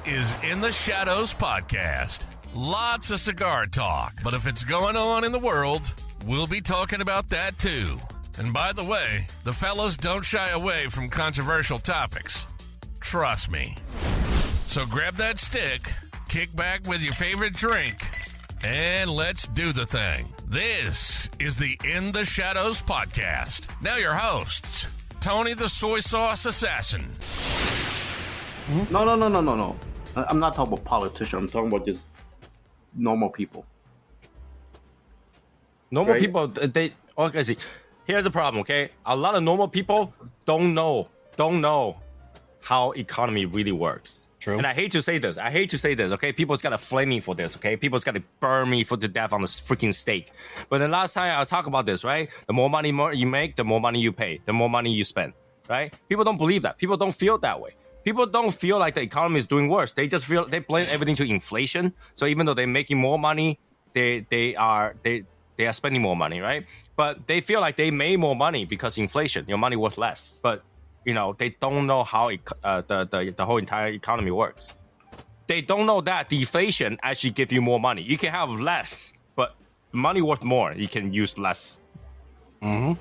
is In the Shadows Podcast. Lots of cigar talk, but if it's going on in the world, we'll be talking about that too. And by the way, the fellas don't shy away from controversial topics. Trust me. So grab that stick, kick back with your favorite drink, and let's do the thing. This is the In the Shadows Podcast. Now your hosts, Tony the Soy Sauce Assassin. No. I'm not talking about politicians. I'm talking about just normal people. Normal right? people, okay, see, here's the problem, okay? A lot of normal people don't know how economy really works. True. And I hate to say this, okay? People's got to flame me for this, okay? People's got to burn me to death on the freaking stake. But the last time I was talking about this, right? The more money you make, the more money you pay, the more money you spend, right? People don't believe that. People don't feel that way. People don't feel like the economy is doing worse. They just feel they blame everything to inflation. So even though they're making more money, they are spending more money, right? But they feel like they made more money because inflation. Your money worth less. But they don't know how the whole entire economy works. They don't know that deflation actually gives you more money. You can have less, but money worth more. You can use less. Mm-hmm.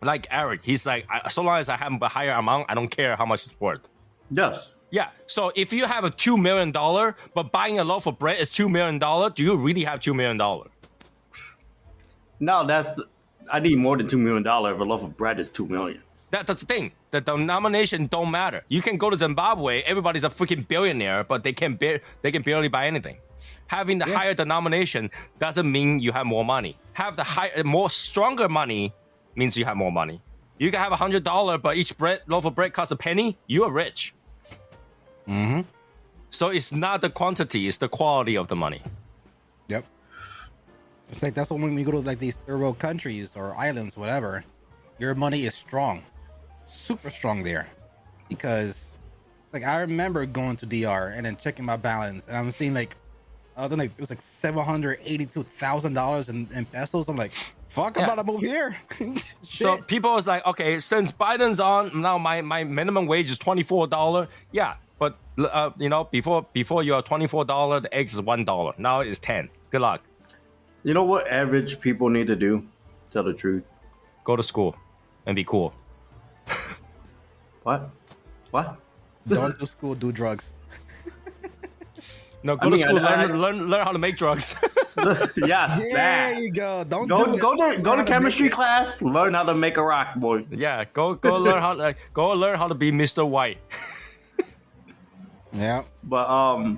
Like Eric, he's like, so long as I have a higher amount, I don't care how much it's worth. Yes. Yeah. So if you have a $2 million, but buying a loaf of bread is $2 million, do you really have $2 million? No, I need more than $2 million if a loaf of bread is $2 million. That's the thing. The denomination don't matter. You can go to Zimbabwe, everybody's a freaking billionaire, but they can barely buy anything. Having the higher denomination doesn't mean you have more money. Have the more stronger money means you have more money. You can have $100, but each loaf of bread costs a penny. You are rich. Mm-hmm. So it's not the quantity; it's the quality of the money. Yep. It's like that's when we go to like these third world countries or islands, whatever. Your money is strong, super strong there, because like I remember going to DR and then checking my balance, and I'm seeing like, it was like $782,000 in pesos. I'm like, fuck, I'm about to move here. So people was like, okay, since Biden's on, now my minimum wage is $24. Yeah, but before you are $24, the eggs is $1. Now it's 10. Good luck. You know what average people need to do? Tell the truth. Go to school and be cool. What? Don't do school, do drugs. No, go to school, learn how to make drugs. Yes, there you go. Go to chemistry class. Learn how to make a rock, boy. Yeah, go learn how to be Mr. White. Yeah, but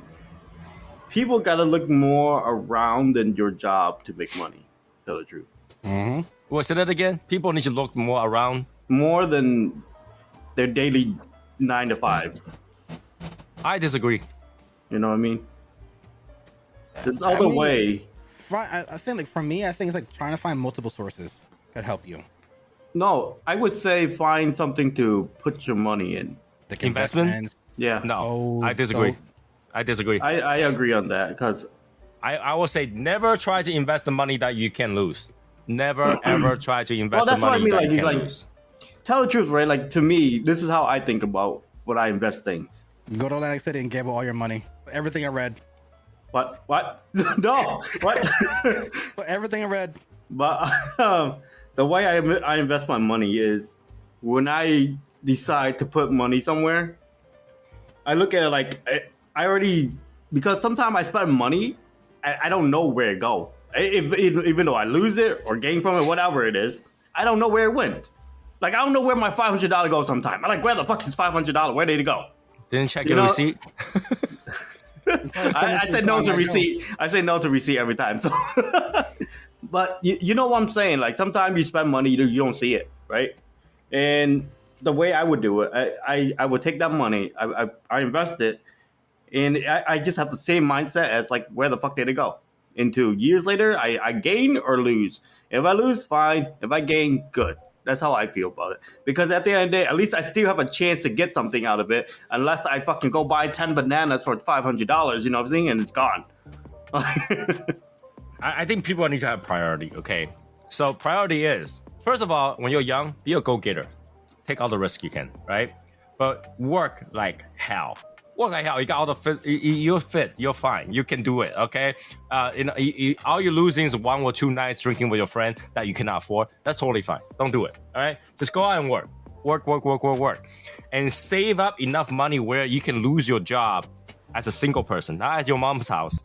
people gotta look more around than your job to make money. Tell the truth. Mm-hmm. What's that again? People need to look more around. More than their daily 9 to 5. I disagree. You know what I mean? There's other way. I think like for me, I think it's like trying to find multiple sources that help you. No, I would say find something to put your money in. Like Investment? investments. Yeah. No, I disagree. I disagree. I agree on that because I will say never try to invest the money that you can lose. Never ever try to invest the money that you can lose. Tell the truth, right? Like to me, this is how I think about when I invest things. Go to Atlantic City and gamble all your money. Everything I read. What? No. What? Everything I read. But the way I invest my money is when I decide to put money somewhere, I look at it like because sometimes I spend money, I don't know where it go. Even though I lose it or gain from it, whatever it is, I don't know where it went. Like I don't know where my $500 goes sometimes. I'm like, where the fuck is $500? Where did it go? Didn't check your receipt. I said no to receipt. I say no to receipt every time. So, but you know what I'm saying? Like sometimes you spend money, you don't see it, right? And the way I would do it, I would take that money, I invest it, and I just have the same mindset as like, where the fuck did it go? Into years later, I gain or lose. If I lose, fine. If I gain, good. That's how I feel about it. Because at the end of the day, at least I still have a chance to get something out of it, unless I fucking go buy 10 bananas for $500, you know what I'm saying? And it's gone. I think people need to have priority, okay? So priority is, first of all, when you're young, be a go-getter. Take all the risk you can, right? But work like hell. work like hell. You got all the fit. You're fit. You're fine. You can do it. Okay. All you're losing is 1 or 2 nights drinking with your friend that you cannot afford. That's totally fine. Don't do it. All right. Just go out and work, and save up enough money where you can lose your job as a single person, not at your mom's house.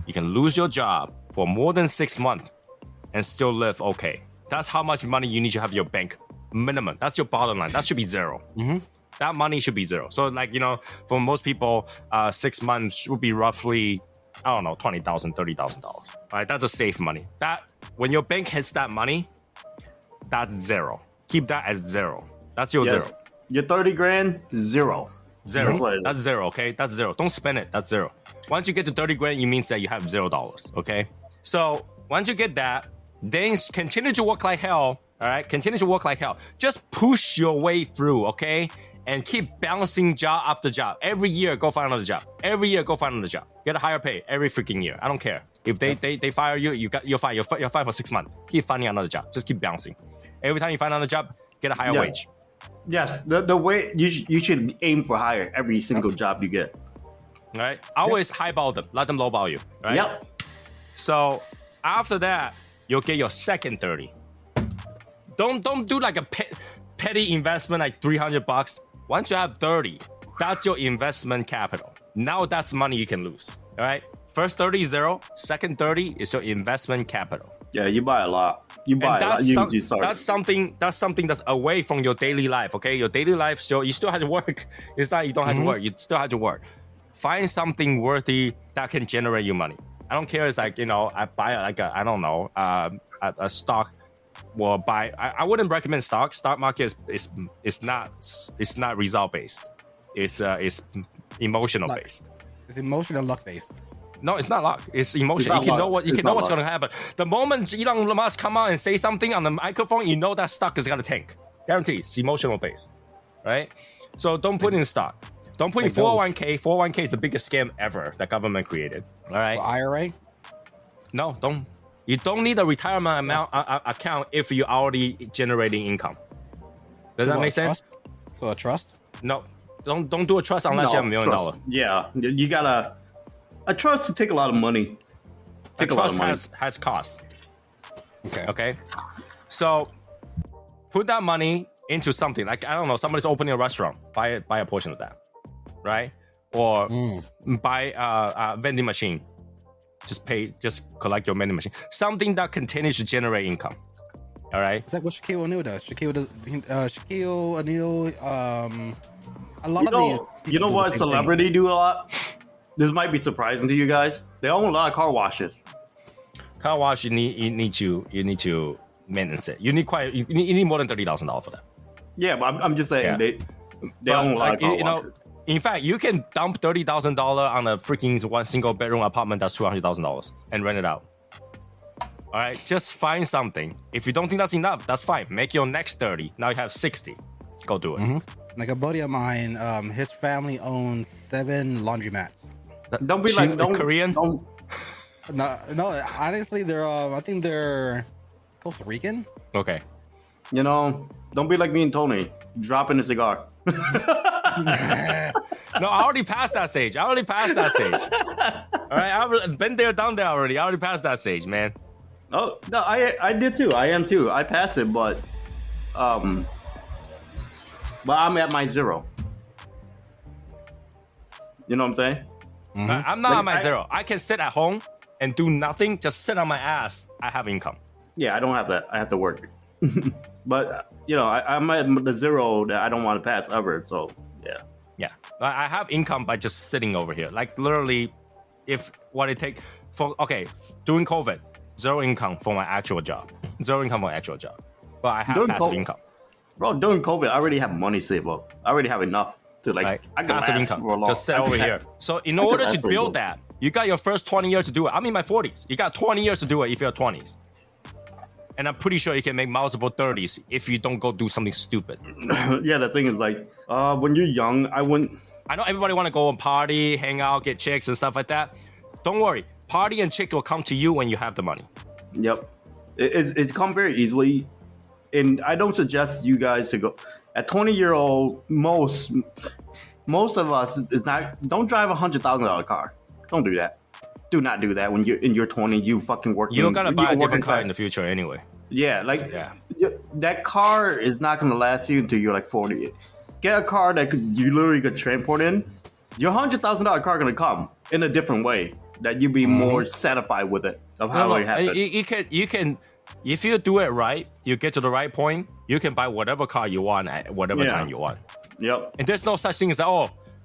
You can lose your job for more than 6 months and still live okay. That's how much money you need to have in your bank minimum. That's your bottom line. That should be zero. That money should be zero. So like, for most people, 6 months should be roughly, I don't know, $20,000, $30,000. Right? That's a safe money. That when your bank hits that money, that's zero. Keep that as zero. That's your zero. Your 30 grand, zero. Zero. That's zero, okay? That's zero. Don't spend it. That's zero. Once you get to 30 grand, it means that you have $0, okay? So once you get that, then continue to work like hell, all right? Continue to work like hell. Just push your way through, okay? And keep bouncing job after job. Every year, go find another job. Every year, go find another job. Get a higher pay every freaking year. I don't care. If they fire you, you're fired. You're fired for 6 months. Keep finding another job. Just keep bouncing. Every time you find another job, get a higher wage. Yes, the way you should aim for higher every single job you get. All right. Always highball them. Let them lowball you. Right. Yep. So after that, you'll get your second 30. Don't do like a petty investment like $300. Once you have 30, that's your investment capital. Now that's money you can lose. All right. First 30 is zero. Second 30 is your investment capital. Yeah, you buy a lot. You buy a lot. That's something that's away from your daily life. Okay, your daily life. So you still have to work. It's not you don't have to work. You still have to work. Find something worthy that can generate you money. I don't care. It's like I buy a stock. Or buy. I wouldn't recommend stock. Stock market is not result based. It's emotional based. It's emotional luck based. No, it's not luck. It's emotion. You can know what's going to happen. The moment Elon Musk come out and say something on the microphone, you know that stock is going to tank. Guaranteed. It's emotional based, right? So don't put in stock. Don't put in 401k. 401k is the biggest scam ever that government created. All right. Well, IRA? No, don't. You don't need a retirement account if you're already generating income. Does that make sense? So a trust? No, don't do a trust unless you have $1 million. Yeah, you gotta. A trust to take a lot of money. A trust has costs. Okay. So put that money into something like, I don't know, somebody's opening a restaurant. Buy a portion of that, right? Or buy a vending machine. Just collect your vending machine. Something that continues to generate income. All right. It's like what Shaquille O'Neal does. Shaquille O'Neal. A lot of these. You know what celebrity do a lot? This might be surprising to you guys. They own a lot of car washes. Car wash, you need to maintenance it. You need more than $30,000 for that. Yeah, but I'm just saying they own a lot of car washes. In fact, you can dump $30,000 on a freaking one single bedroom apartment that's $200,000 and rent it out. All right, just find something. If you don't think that's enough, that's fine. Make your next 30. Now you have 60. Go do it. Like a buddy of mine, his family owns 7 laundromats. Don't be like Korean. No. Honestly, they're. I think they're Costa Rican. Okay. Don't be like me and Tony, dropping a cigar. No, I already passed that stage. All right, I've been there, done that already. I already passed that stage, man. Oh no, I did too. I am too. I passed it, but I'm at my zero. You know what I'm saying? I'm not at my zero. I can sit at home and do nothing, just sit on my ass. I have income. Yeah, I don't have that. I have to work. But I'm at the zero that I don't want to pass ever. So yeah. I have income by just sitting over here. Like literally, during COVID, zero income for my actual job. But I have passive income. Bro, during COVID, I already have money saved up. I already have enough to I can passive income. Just sit over here. So in order to build that, you got your first 20 years to do it. I'm in my 40s. You got 20 years to do it if you're 20s. And I'm pretty sure you can make multiple 30s if you don't go do something stupid. Yeah, the thing is when you're young, I know everybody want to go and party, hang out, get chicks and stuff like that. Don't worry. Party and chick will come to you when you have the money. Yep. It's come very easily. And I don't suggest you guys to go. At 20-year-old, most most of us is not. Don't drive $100,000 car. Don't do that. Do not do that when you're in your 20s. You fucking working. You're gonna buy a different car class. in the future anyway. Yeah, like Yeah. that car is not gonna last you until you're like 40. Get a car that you literally could transport in. Your $100,000 car gonna come in a different way that you be more satisfied with it of how it happened. You can, if you do it right, you get to the right point. You can buy whatever car you want at whatever time you want. Yep. And there's no such thing as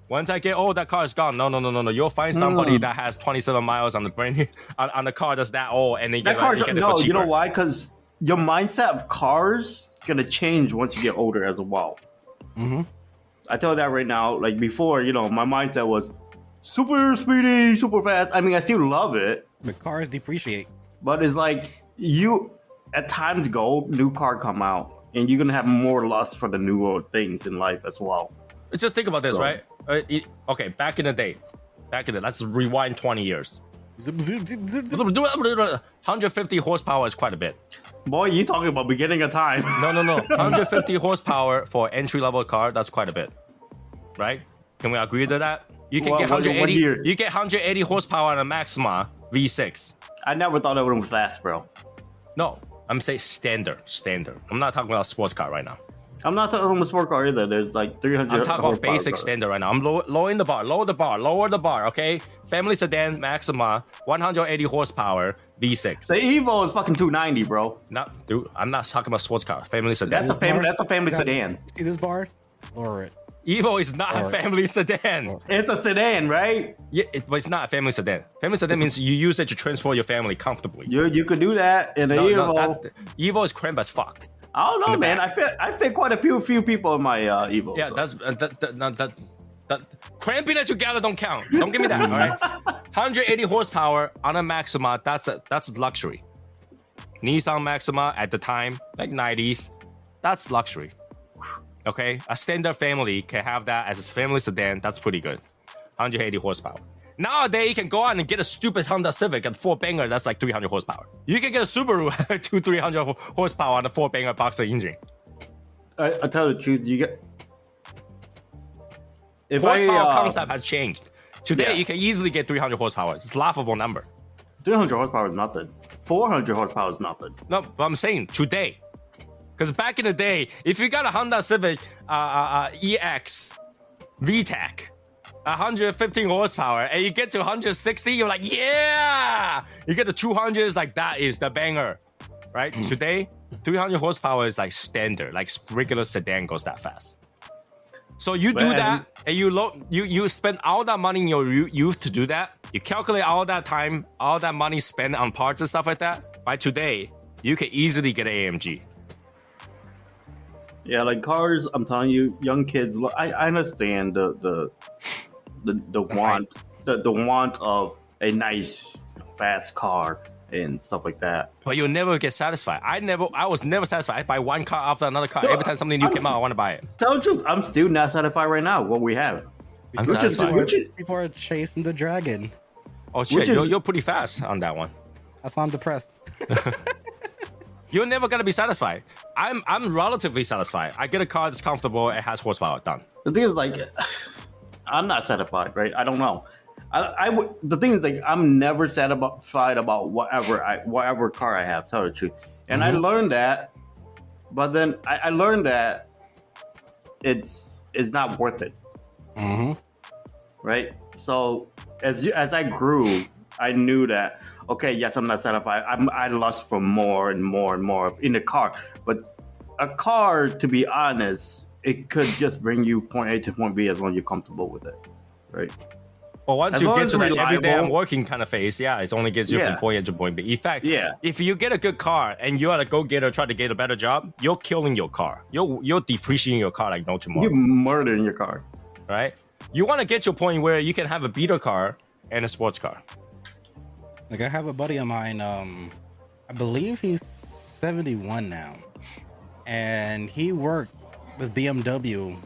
once I get that car is gone. No. You'll find somebody that has 27 miles on the brand on the car that's that old, and they That get, car's you get it no. for cheaper. You know why? Because your mindset of cars gonna change once you get older as well. Mm-hmm. I tell you that right now. Like before, my mindset was super speedy, super fast. I mean, I still love it, But cars depreciate. but it's like you at times new car come out, and you're gonna have more lust for the newer things in life as well. Just think about this, So- right? Okay, back in the day, let's rewind 20 years. Zip, zip, zip, zip, zip. 150 horsepower is quite a bit. Boy, you talking about beginning of time? No. 150 horsepower for entry-level car, that's quite a bit, right? Can we agree to that? You can get What 180. year? You get 180 horsepower on a Maxima V6. I never thought it would be fast, bro. No, I'm saying standard. I'm not talking about sports car right now. I'm not talking about a sport car either. There's like 300. I'm talking about horsepower basic cars. standard right now. I'm lowering the bar. Lower the bar. Okay, family sedan Maxima, 180 horsepower V6. The Evo is fucking 290, bro. Dude, I'm not talking about sports car. Family sedan. That's a family sedan. See this bar? Lower it. Evo is not a Alright. family sedan. It's a sedan, right? Yeah, but it's not a family sedan. Family sedan means you use it to transport your family comfortably. You could do that in an Evo. Evo is cramped as fuck. I don't know, in the man. back. I fit quite a few people in my Evo. Yeah, so. that cramping it together don't count. Don't give me that. All right, 180 horsepower on a Maxima. That's luxury. Nissan Maxima at the time, like 90s, that's luxury. Okay, a standard family can have that as a family sedan. That's pretty good. 180 horsepower. Nowadays, you can go out and get a stupid Honda Civic and 4-banger that's like 300 horsepower. You can get a Subaru 300 horsepower on a 4-banger boxer engine. I tell the truth, you get. If Horsepower I concept has changed. Today, yeah. you can easily get 300 horsepower. It's a laughable number. 300 horsepower is nothing. 400 horsepower is nothing. No, but I'm saying today. Because back in the day, if you got a Honda Civic EX VTEC, 115 horsepower, and you get to 160, you're like, yeah! You get to 200, like, that is the banger, right? Today, 300 horsepower is like standard, like regular sedan goes that fast. So you do that, and you spend all that money in your youth to do that. You calculate all that time, all that money spent on parts and stuff like that. By today, you can easily get an AMG. Yeah, like cars. I'm telling you, young kids. I understand the want of a nice fast car and stuff like that. But you'll never get satisfied. I was never satisfied. I buy one car after another car. Every time something new came out, I want to buy it. Tell the truth, I'm still not satisfied right now. What we have, I'm Which is- satisfied. which is- People are chasing the dragon. Oh shit, which is- you're pretty fast on that one. That's why I'm depressed. You're never gonna be satisfied. I'm relatively satisfied. I get a car that's comfortable, it has horsepower, done. the thing is like, I'm not satisfied, right? I don't know. I would. The thing is like, I'm never satisfied about whatever car I have. Tell the truth, and I learned that. But then I learned that it's not worth it. Mm-hmm. Right? So as I grew, I knew that, okay, yes, I'm not satisfied. I lust for more and more and more in the car. But a car, to be honest, it could just bring you point A to point B as long as you're comfortable with it. Right? Well, once As you long get as to it's that everyday I'm reliable. working kind of phase, yeah, it only gets you from Yeah. point A to point B. In fact, Yeah. if you get a good car and you're a go-getter trying to get a better job, you're killing your car. You're depreciating your car like no tomorrow, You're murdering your car. right? You want to get to a point where you can have a beater car and a sports car. Like I have a buddy of mine. I believe he's 71 now, and he worked with BMW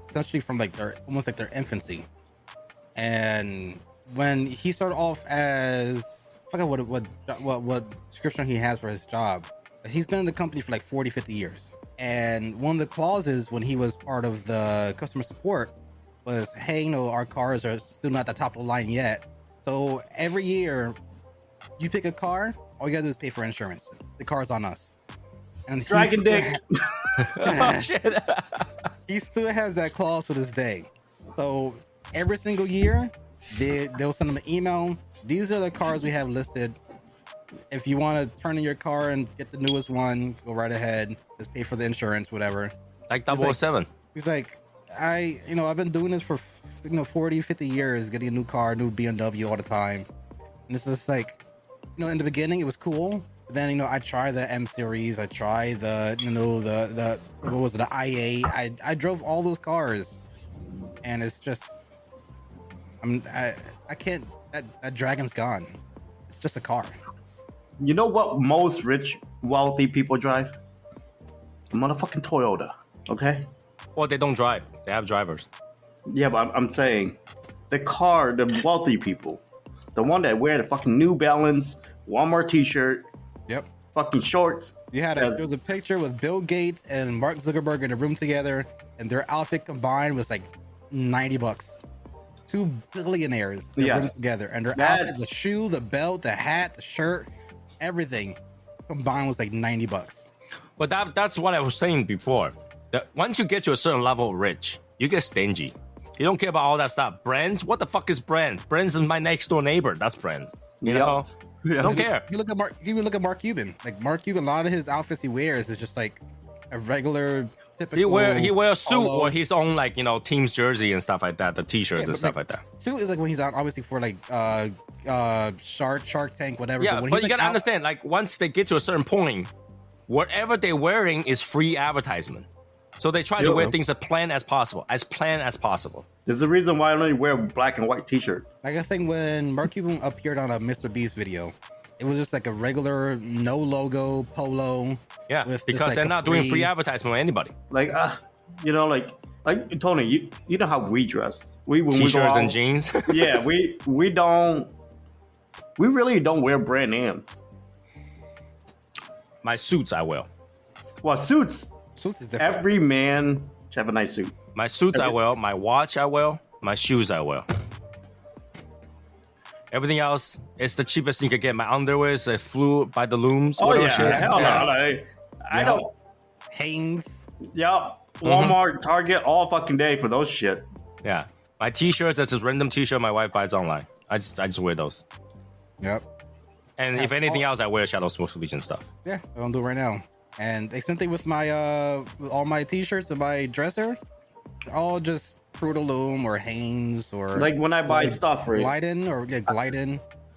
essentially from like almost like their infancy. And when he started off as, I forgot what description he has for his job. He's been in the company for like 40-50 years. And one of the clauses when he was part of the customer support was, hey, our cars are still not the top of the line yet. So every year, you pick a car, all you gotta do is pay for insurance. The car's on us. And Dragon dick. Oh, shit. He still has that clause to this day. So every single year, they'll send him an email. These are the cars we have listed. If you want to turn in your car and get the newest one, go right ahead. Just pay for the insurance, whatever. Like He's 007. He's like, I've been doing this for 40, 50 years, getting a new car, new BMW all the time. And it's just like, in the beginning it was cool. But then, I tried the M series. I tried the what was it, the IA. I drove all those cars, and it's just, I can't. That Dragon's gone. It's just a car. You know what most rich, wealthy people drive? A motherfucking Toyota. Okay. Well, they don't drive. They have drivers. Yeah, but I'm saying the car, the wealthy people, the one that wear the fucking New Balance, Walmart T-shirt, Yep. fucking shorts. You had there was a picture with Bill Gates and Mark Zuckerberg in a room together, and their outfit combined was like $90. Two billionaires in a room together, and their outfit, the shoe, the belt, the hat, the shirt, everything combined was like $90. But that's what I was saying before. Once you get to a certain level of rich, you get stingy. You don't care about all that stuff. Brands? What the fuck is brands? Brands is my next door neighbor. That's brands. You know? I don't care. You look at Mark Cuban. Like Mark Cuban, a lot of his outfits he wears is just like a regular typical. He wear a suit or his own team's jersey and stuff like that, the t-shirts and stuff like that. Suit is like when he's out, obviously for like Shark Tank, whatever. Yeah, but you gotta understand, like once they get to a certain point, whatever they're wearing is free advertisement. So they try to wear things as planned as possible. There's a reason why I only wear black and white T-shirts. Like I think when Mark Cuban appeared on a Mr. Beast video, it was just like a regular no logo polo. Yeah, because they're not doing free advertisement with anybody. Like like Tony, you know how we dress. When T-shirts we go out, and jeans. Yeah, we really don't wear brand names. My suits I will. Well, suits is different. Every man should have a nice suit. My suits I will. My watch I will. My shoes I will. Everything else, it's the cheapest you could get. My underwear is flew by the looms. Oh yeah, shit. hell no. I don't. Hanes. Yep. Walmart, Target, all fucking day for those shit. Yeah. My t-shirts, that's just random t-shirt my wife buys online. I just wear those. Yep. And if anything else, I wear Shadow Smoke Solution stuff. Yeah, I don't do it right now. And the same thing with my with all my t-shirts and my dresser, all just Fruit of the Loom or Hanes or like when I buy stuff, right? Glidden.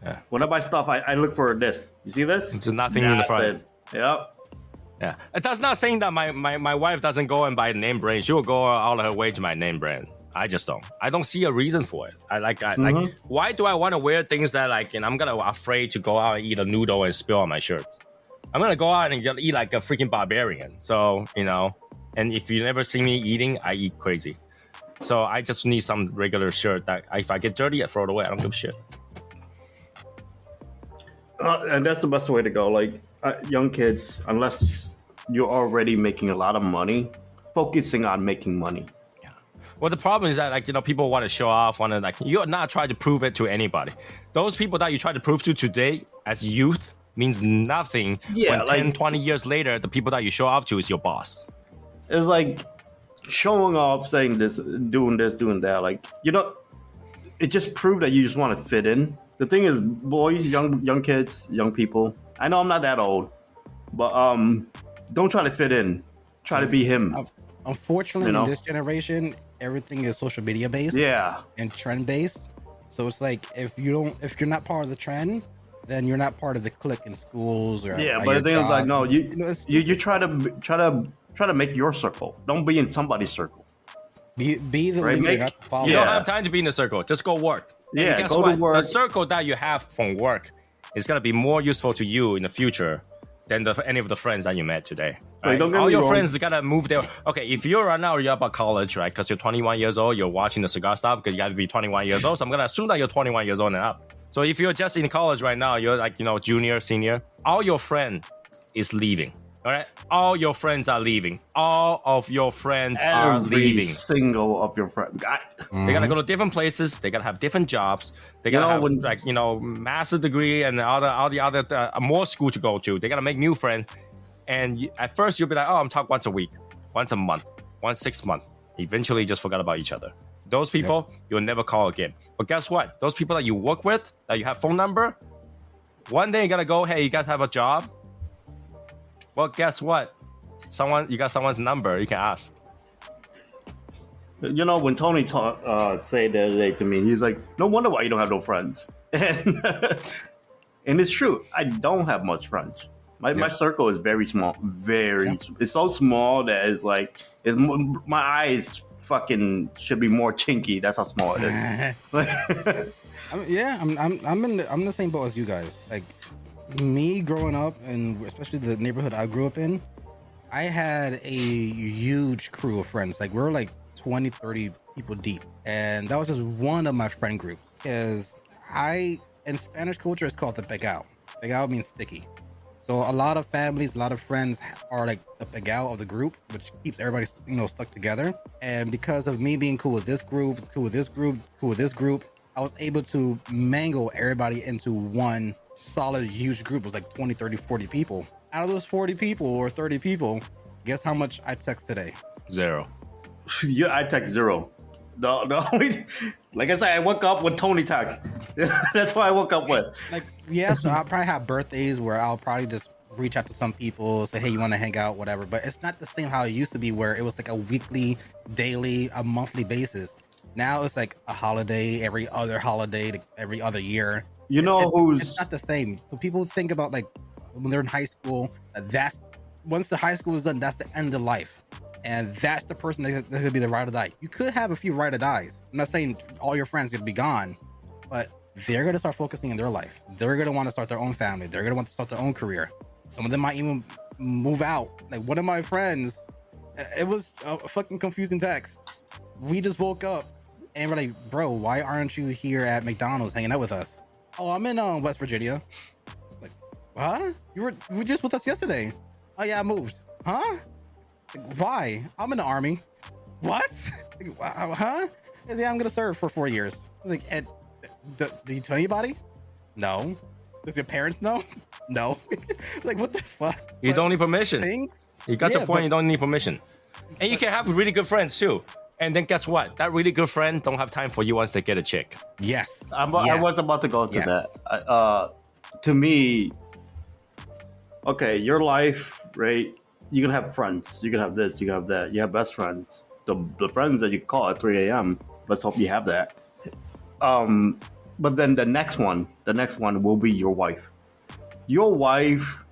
Yeah. When I buy stuff, I look for this. You see this? It's nothing in the front. Yep. Yeah. That's not saying that my wife doesn't go and buy name brand. She will go all of her way to my name brand. I just don't. I don't see a reason for it. Like why do I want to wear things that I'm gonna afraid to go out and eat a noodle and spill on my shirts? I'm gonna go out and eat like a freaking barbarian. So, and if you never see me eating, I eat crazy. So I just need some regular shirt that if I get dirty, I throw it away. I don't give a shit. And that's the best way to go. Like young kids, unless you're already making a lot of money, focusing on making money. Yeah. Well, the problem is that people want to show off, you're not trying to prove it to anybody. Those people that you try to prove to today as youth means nothing. Yeah, when 10, 20 years later, the people that you show off to is your boss. It's like showing off, saying this, doing that. Like, it just proved that you just want to fit in. The thing is, boys, young kids, young people, I know I'm not that old, but don't try to fit in. Try to be him. Unfortunately, in this generation, everything is social media based. Yeah. And trend based. So it's like if you're not part of the trend, then you're not part of the clique in schools or but the thing is, like, no, you try to make your circle. Don't be in somebody's circle. Be the leader, not the follower. You don't have time to be in the circle. Just go work. Yeah, guess go what? to work. The circle that you have from work is gonna be more useful to you in the future than any of the friends that you met today. Right? All your friends gotta move there. Okay, if you're right now, you're about college, right? Because you're 21 years old, you're watching the cigar stuff because you gotta be 21 years old. So I'm gonna assume that you're 21 years old and up. So if you're just in college right now, you're like, junior, senior, all your friend is leaving. All right, all your friends are leaving. All of your friends are Every leaving. single of your friends. They gotta go to different places. They gotta have different jobs. They gotta have master degree and all the other more school to go to. They gotta make new friends. And at first you'll be like, oh, I'm talking once a week, once a month, once 6 months. Eventually, you just forgot about each other. Those people you'll never call again. But guess what? Those people that you work with, that you have phone number, one day you gotta go. Hey, you guys have a job? Well, guess what? You got someone's number. You can ask. You know, when Tony said the other day to me, he's like, "No wonder why you don't have no friends." And it's true. I don't have much friends. My circle is very small. It's so small that it's like my eyes fucking should be more chinky. That's how small it is. I'm the same boat as you guys. Like me growing up, and especially the neighborhood I grew up in, I had a huge crew of friends. Like we were like 20, 30 people deep, and that was just one of my friend groups. Because in Spanish culture, it's called the pegao. Pegao means sticky. So a lot of families, a lot of friends are like the pegao of the group, which keeps everybody, stuck together. And because of me being cool with this group, cool with this group, cool with this group, I was able to mangle everybody into one solid, huge group. It was like 20, 30, 40 people. Out of those 40 people or 30 people, guess how much I text today? 0. Yeah, I text 0. The only, like I said, I woke up with Tony text. That's what I woke up with. Like, so I'll probably have birthdays where I'll probably just reach out to some people, say, hey, you want to hang out, whatever. But it's not the same how it used to be, where it was like a weekly, daily, a monthly basis. Now it's like a holiday, every other holiday, every other year. It's not the same. So people think about like when they're in high school, once the high school is done, that's the end of life. And that's the person that's going to be the ride or die. You could have a few ride or dies. I'm not saying all your friends are going to be gone, but they're going to start focusing on their life. They're going to want to start their own family. They're going to want to start their own career. Some of them might even move out. Like one of my friends, it was a fucking confusing text. We just woke up and we're like, bro, why aren't you here at McDonald's hanging out with us? Oh, I'm in West Virginia. Like, huh? You were just with us yesterday. Oh yeah, I moved. Huh? Like, why? I'm in the army. What? Like, wow, huh? He said, yeah, I'm gonna serve for 4 years. I was like, Ed, did you tell anybody? No. Does your parents know? No. Like, what the fuck? You don't need permission. You got your point. You don't need permission. And you can have really good friends too. And then guess what? That really good friend don't have time for you once they get a chick. Yes. I was about to go to that. To me, okay, your life, right? You can have friends. You can have this. You can have that. You have best friends. The friends that you call at 3 a.m. Let's hope you have that. But then the next one will be your wife. Your wife,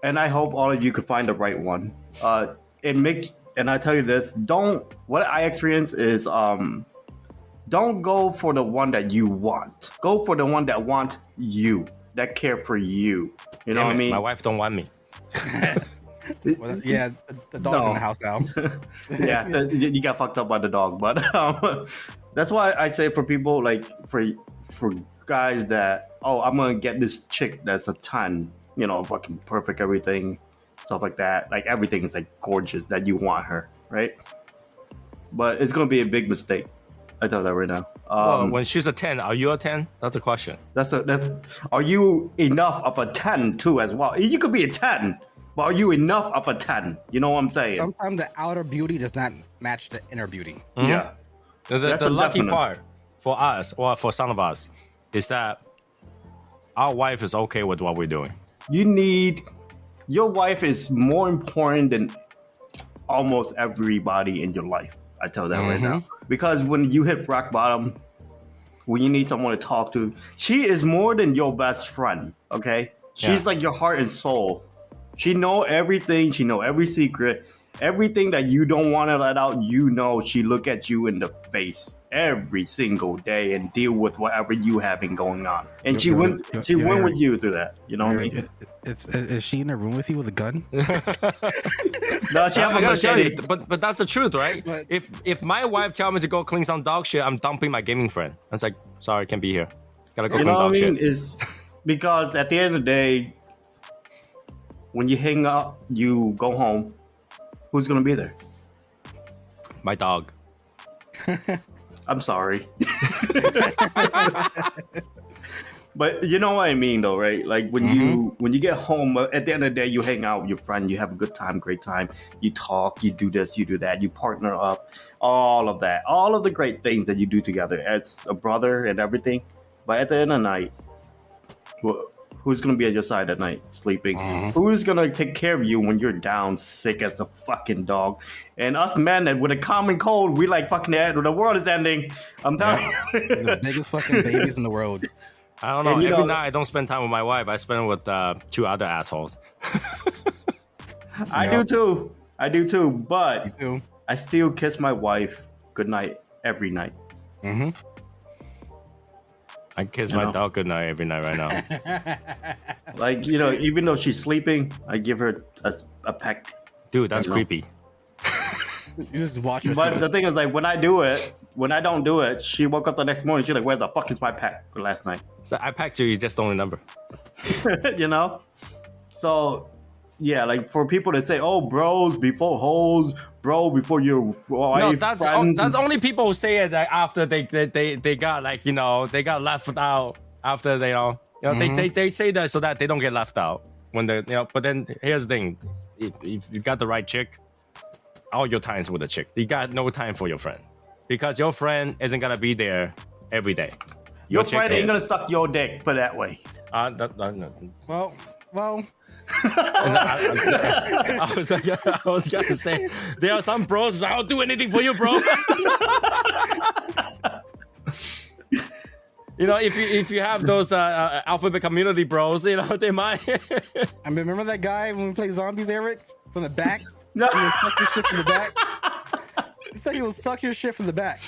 and I hope all of you could find the right one. And I tell you this, what I experience is, don't go for the one that you want. Go for the one that wants you, that care for you. You know what I mean? My wife don't want me. Well, yeah, the dog's in the house now. Yeah, you got fucked up by the dog. But that's why I say for people, like for guys that, I'm going to get this chick that's a 10, fucking perfect everything. Stuff like that, like everything is like gorgeous that you want her, right? But it's gonna be a big mistake. I tell that right now. Well, when she's a 10, are you a 10? That's a question. Are you enough of a 10 too as well? You could be a 10, but are you enough of a 10? You know what I'm saying? Sometimes the outer beauty does not match the inner beauty. Mm-hmm. Yeah. The lucky part for us, or for some of us, is that our wife is okay with what we're doing. Your wife is more important than almost everybody in your life. I tell that right now. Because when you hit rock bottom, when you need someone to talk to, she is more than your best friend, okay? She's like your heart and soul. She know everything. She know every secret. Everything that you don't want to let out, she look at you in the face every single day and deal with whatever you having going on. And she went with you through that. You know what I mean? Is she in a room with you with a gun? No, she have a machete. But that's the truth, right? But if my wife tell me to go clean some dog shit, I'm dumping my gaming friend. I was like, sorry, can't be here. Gotta go clean dog shit. Is because at the end of the day, when you hang up, you go home. Who's gonna be there? My dog. I'm sorry. But you know what I mean, though, right? Like when you get home, at the end of the day, you hang out with your friend, you have a good time, great time. You talk, you do this, you do that, you partner up, all of that, all of the great things that you do together as a brother and everything. But at the end of the night, who's gonna be at your side at night, sleeping? Who's gonna take care of you when you're down, sick as a fucking dog? And us men with a common cold, we like fucking the world is ending. I'm telling you, The biggest fucking babies in the world. I don't know. And you Every know- night I don't spend time with my wife. I spend it with 2 other assholes. I do too. But You too. I still kiss my wife goodnight every night. I kiss You my know? dog goodnight every night right now. Like, you know, even though she's sleeping, I give her a peck. Dude, that's I know. creepy. You just watch her. But the thing is, like, when I don't do it, she woke up the next morning. She's like, "Where the fuck is my peck for last night?" So I packed you just don't remember. You know. So, yeah, like for people to say, "Oh, bros before hoes, bro before your wife." No, that's friends. only people who say it like, after they got like they got left out after they they say that so that they don't get left out when they But then here's the thing: if you got the right chick, all your time's with the chick. You got no time for your friend because your friend isn't gonna be there every day. Your chick friend ain't is. gonna suck your dick, put it that way. No. Well. I was gonna say there are some bros. I'll do anything for you, bro. If you have those alphabet community bros, they might. I remember that guy when we played zombies, Eric, from the back. No. He would suck your shit from the back. He said he will suck your shit from the back.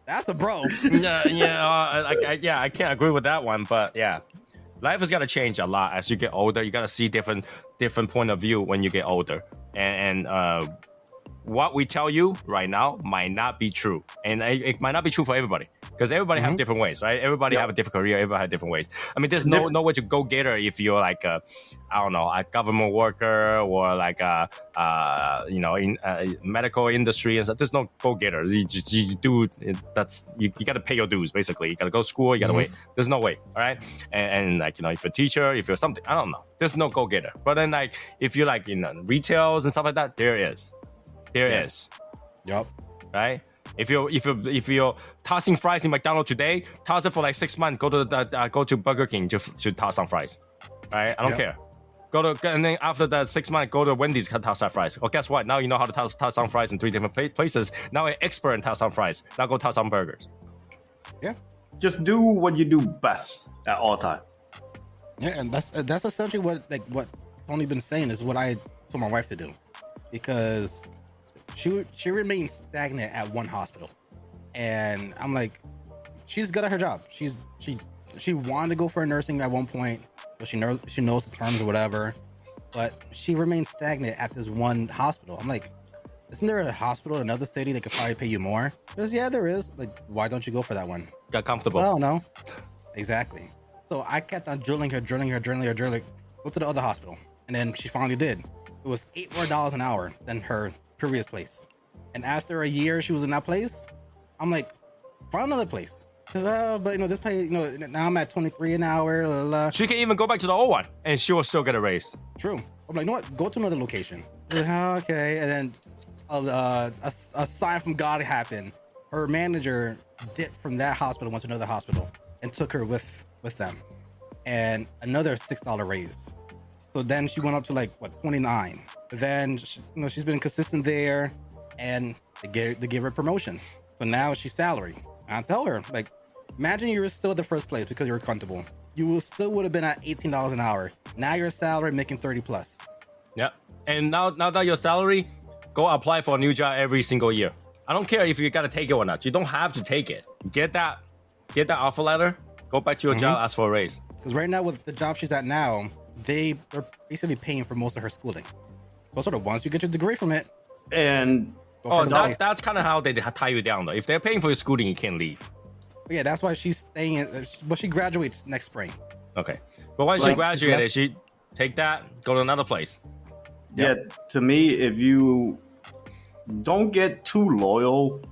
That's a bro. I can't agree with that one, but yeah, life has got to change a lot as you get older. You got to see different point of view when you get older, and what we tell you right now might not be true, and it might not be true for everybody because everybody have different ways, right? Everybody have a different career. Everybody have different ways. I mean, there's no way to go getter if you're like a government worker or like in medical industry and stuff. There's no go getter. You got to pay your dues basically. You got to go to school. You got to wait. There's no way. All right, and if you're a teacher, if you're something, I don't know. There's no go getter. But then if you're retails and stuff like that, there is. Yup. Right? If you're tossing fries in McDonald's today, toss it for like 6 months. Go to Burger King to toss some fries. Right? I don't care. And then after that 6 months, go to Wendy's to toss some fries. Well, guess what? Now you know how to toss some fries in 3 different places. Now an expert in toss some fries. Now go toss some burgers. Yeah. Just do what you do best at all time. Yeah, and that's essentially what Tony been saying is what I told my wife to do, because she remains stagnant at one hospital, and I'm like, she's good at her job. She wanted to go for nursing at one point, so she knows the terms or whatever, but she remains stagnant at this one hospital. I'm like, isn't there a hospital in another city that could probably pay you more? Because yeah, there is. Like, why don't you go for that one? Got comfortable. I don't know. Exactly. So I kept on drilling her. Go to the other hospital, and then she finally did. It was $8 more an hour than her previous place. And after a year she was in that place, I'm like, find another place. Cause but this place, now I'm at 23 an hour. Blah, blah, blah. She can even go back to the old one, and she will still get a raise. True. I'm like, you know what? Go to another location. Okay. And then a sign from God happened. Her manager dipped from that hospital, went to another hospital, and took her with them, and another $6 raise. So then she went up to 29. But then she's been consistent there, and they gave her a promotion. So now she's salary. And I tell her, imagine you were still at the first place because you were comfortable. You still would have been at $18 an hour. Now your salary making 30 plus. Yeah. And now that your salary, go apply for a new job every single year. I don't care if you got to take it or not. You don't have to take it. Get that offer letter, go back to your job, ask for a raise. Because right now with the job she's at now, they're basically paying for most of her schooling. So sort of once you get your degree from it, And that's kind of how they tie you down though. If they're paying for your schooling, you can't leave. but yeah, that's why she's staying. But she graduates next spring. Okay. But once she graduated, Take that, go to another place. Yeah, to me, if you don't get too loyal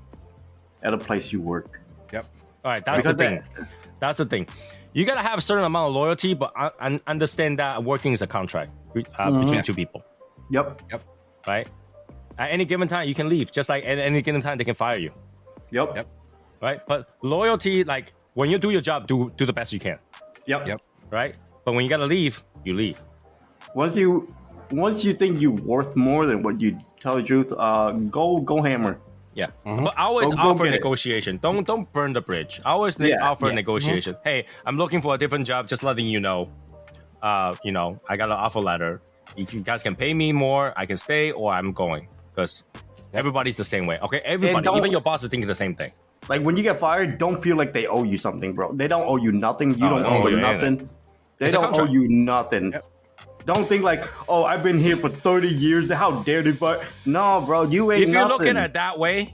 at a place you work. Yep. All right, that's the thing. That's the thing. You gotta have a certain amount of loyalty, but understand that working is a contract between two people. Yep. Right? At any given time, you can leave. Just like at any given time, they can fire you. Yep. Right? But loyalty, like when you do your job, do the best you can. Yep. Right? But when you gotta leave, you leave. Once you think you're worth more than what you tell the truth, go hammer. Yeah, but I always Go offer get it. negotiation. Don't burn the bridge. I always offer negotiation. Hey, I'm looking for a different job. Just letting you know. I got an offer letter. If you guys can pay me more, I can stay or I'm going. Because everybody's the same way. Okay, everybody, even your boss is thinking the same thing. Like when you get fired, don't feel like they owe you something, bro. They don't owe you nothing. You don't owe them nothing. They don't owe you nothing. Yep. Don't think like, oh, I've been here for 30 years. How dare they fire? No, bro, you ain't If you're nothing. looking at it that way,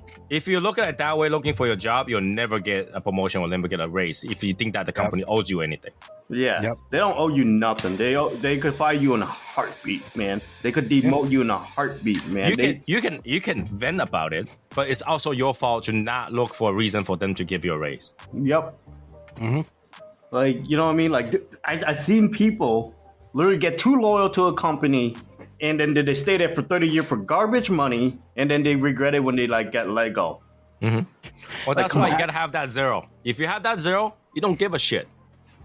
looking for your job, you'll never get a promotion or never get a raise if you think that the company owes you anything. Yeah, Yep. they don't owe you nothing. They could fire you in a heartbeat, man. They could demote you in a heartbeat, man. You can vent about it, but it's also your fault to not look for a reason for them to give you a raise. Yep. Like, you know what I mean? Like, I've seen people literally get too loyal to a company, and then they stay there for 30 years for garbage money, and then they regret it when they like get let go. Well, that's why you gotta have that zero. If you have that zero, you don't give a shit.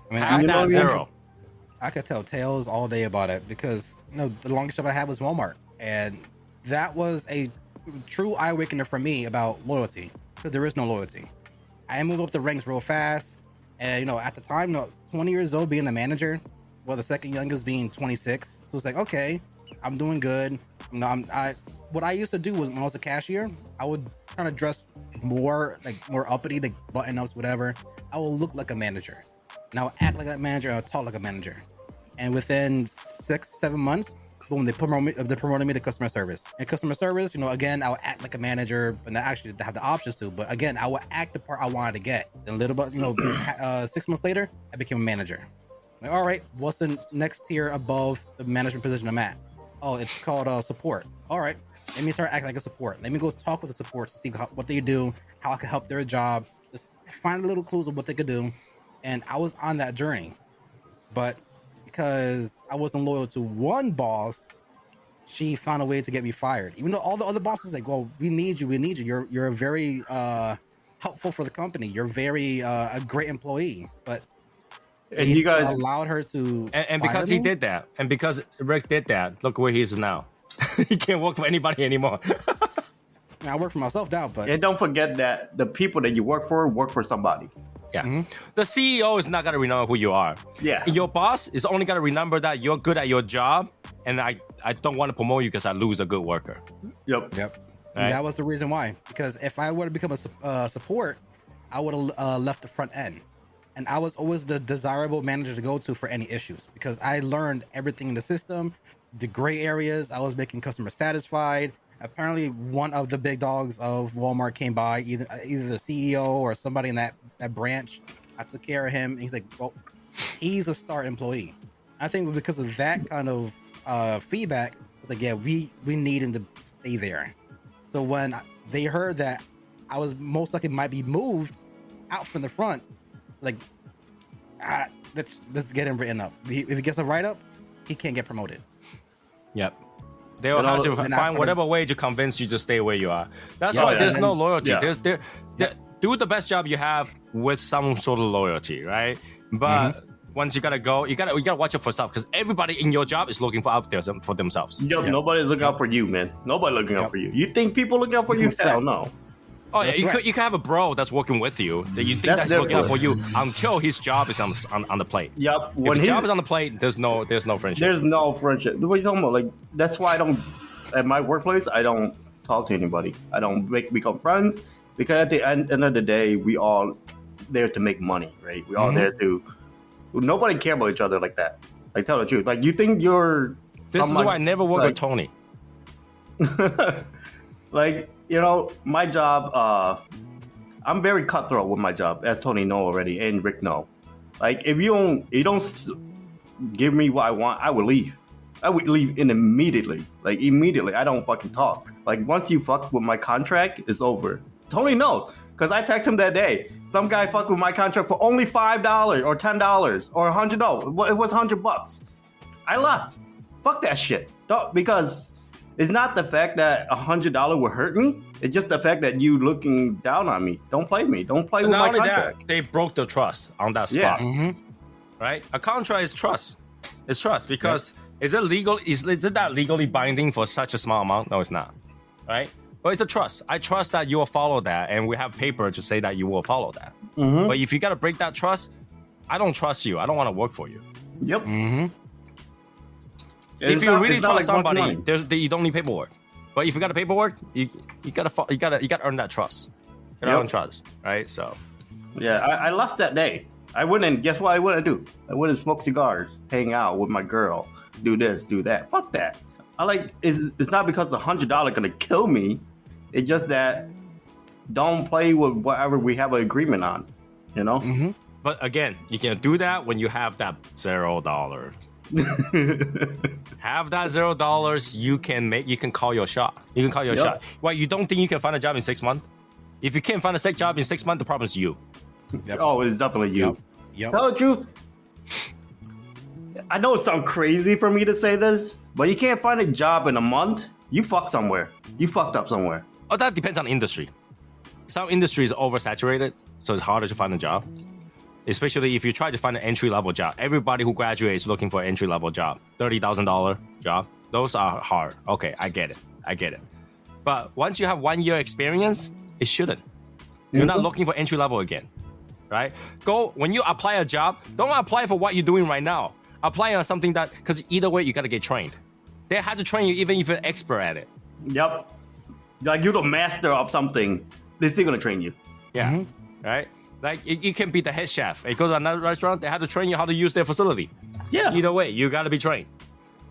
I mean, Have that zero. I could tell tales all day about it because the longest job I had was Walmart, and that was a true eye awakener for me about loyalty because there is no loyalty. I moved up the ranks real fast, and at the time, 20 years old, being the manager, well, the second youngest being 26, so it's like, okay, I'm doing good. What I used to do was when I was a cashier, I would kind of dress more uppity, like button ups, whatever. I will look like a manager. And I'll act like a manager, I'll talk like a manager. And within 6-7 months, boom, they promoted me to customer service. And customer service, again, I'll act like a manager, but not actually have the options to. But again, I will act the part I wanted to get. Then a little bit, 6 months later, I became a manager. Like, all right, what's the next tier above the management position I'm at? Oh, it's called support. All right, let me start acting like a support. Let me go talk with the support to see what they do, how I can help their job, just find little clues of what they could do. And I was on that journey, but because I wasn't loyal to one boss, she found a way to get me fired. Even though all the other bosses like, well, we need you. You're very helpful for the company. You're very a great employee, but And you guys allowed her to, and because he did that, and because Rick did that, look where he is now. He can't work for anybody anymore. I work for myself now, but and don't forget that the people that you work for somebody. Yeah. The CEO is not going to remember who you are. Yeah. Your boss is only going to remember that you're good at your job, and I don't want to promote you because I lose a good worker. Yep. Right. And that was the reason why. Because if I were to become a support, I would have left the front end. And I was always the desirable manager to go to for any issues because I learned everything in the system, the gray areas. I was making customers satisfied. Apparently, one of the big dogs of Walmart came by, either the CEO or somebody in that branch. I took care of him. And he's like, well, he's a star employee. I think because of that kind of feedback, it's like, yeah, we need him to stay there. So when they heard that I was most likely might be moved out from the front, like, let's get him written up. If he gets a write-up, he can't get promoted. Yep. They'll have to find whatever way to convince you to stay where you are. That's why there's no loyalty. Yeah. Do the best job you have with some sort of loyalty, right? But once you gotta go, you gotta watch it for yourself because everybody in your job is looking for out there for themselves. Yep. Nobody's looking out for you, man. Nobody looking out for you. You think people looking out for you? Hell no. Oh yeah, you can have a bro that's working with you that you think that's looking out for you until his job is on the plate. Yep. When his job is on the plate, there's no friendship. There's no friendship. What are you talking about? Like, that's why I don't, at my workplace, I don't talk to anybody. I don't become friends because at the end of the day, we all there to make money, right? We all there to, nobody care about each other like that. Like, tell the truth. Like, you think you're. This is why I never work with Tony. Like, my job, I'm very cutthroat with my job, as Tony know already, and Rick know. Like, if you don't give me what I want, I would leave. I would leave immediately. Like, immediately. I don't fucking talk. Like, once you fuck with my contract, it's over. Tony knows. Because I text him that day. Some guy fucked with my contract for only $5 or $10 or $100. It was $100. I left. Fuck that shit. Because it's not the fact that $100 will hurt me. It's just the fact that you looking down on me. Don't play me. Don't play with my contract. That, they broke the trust on that spot. Right? A contract is trust. It's trust because is it legal? Is it that legally binding for such a small amount? No, it's not. Right? But it's a trust. I trust that you will follow that, and we have paper to say that you will follow that. But if you got to break that trust, I don't trust you. I don't want to work for you. Yep. If you really trust somebody, you don't need paperwork. But if you got the paperwork, you gotta earn that trust. You gotta earn trust, right? So, yeah, I left that day. I went and guess what I went to do? I went and smoke cigars, hang out with my girl, do this, do that. Fuck that. It's not because the $100 gonna kill me. It's just that don't play with whatever we have an agreement on, you know. But again, you can do that when you have that $0. Have that $0, you can call your shot. You can call your shot. Well, you don't think you can find a job in 6 months? If you can't find a job in 6 months, the problem is you. Oh, it's definitely you. Yep. Tell the truth. I know it sounds crazy for me to say this, but you can't find a job in a month. You fucked somewhere. You fucked up somewhere. Oh, that depends on industry. Some industry is oversaturated, so it's harder to find a job. Especially if you try to find an entry-level job. Everybody who graduates is looking for an entry-level job. $30,000 job. Those are hard. Okay, I get it. But once you have 1 year experience, it shouldn't. You're not looking for entry-level again, right? When you apply a job, don't apply for what you're doing right now. Apply on something because either way, you got to get trained. They had to train you even if you're an expert at it. Yep. Like you're the master of something. They're still going to train you. Yeah, right? Like, you can be the head chef. You go to another restaurant, they have to train you how to use their facility. Yeah. Either way, you got to be trained.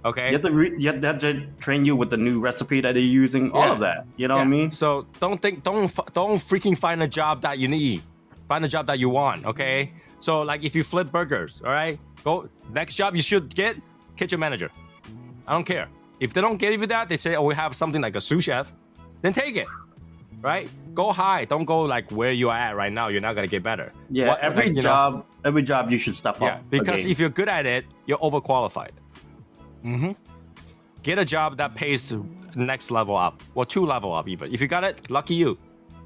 Okay? You have to train you with the new recipe that they're using, all of that. You know what I mean? So don't freaking find a job that you need. Find a job that you want, okay? So, like, if you flip burgers, all right? Next job you should get kitchen manager. I don't care. If they don't give you that, they say, oh, we have something like a sous chef, then take it. Right? Go high. Don't go like where you are at right now. You're not gonna get better. Yeah, every job you should step up. Yeah, because if you're good at it, you're overqualified. Get a job that pays next level up, or 2 level up even. If you got it, lucky you.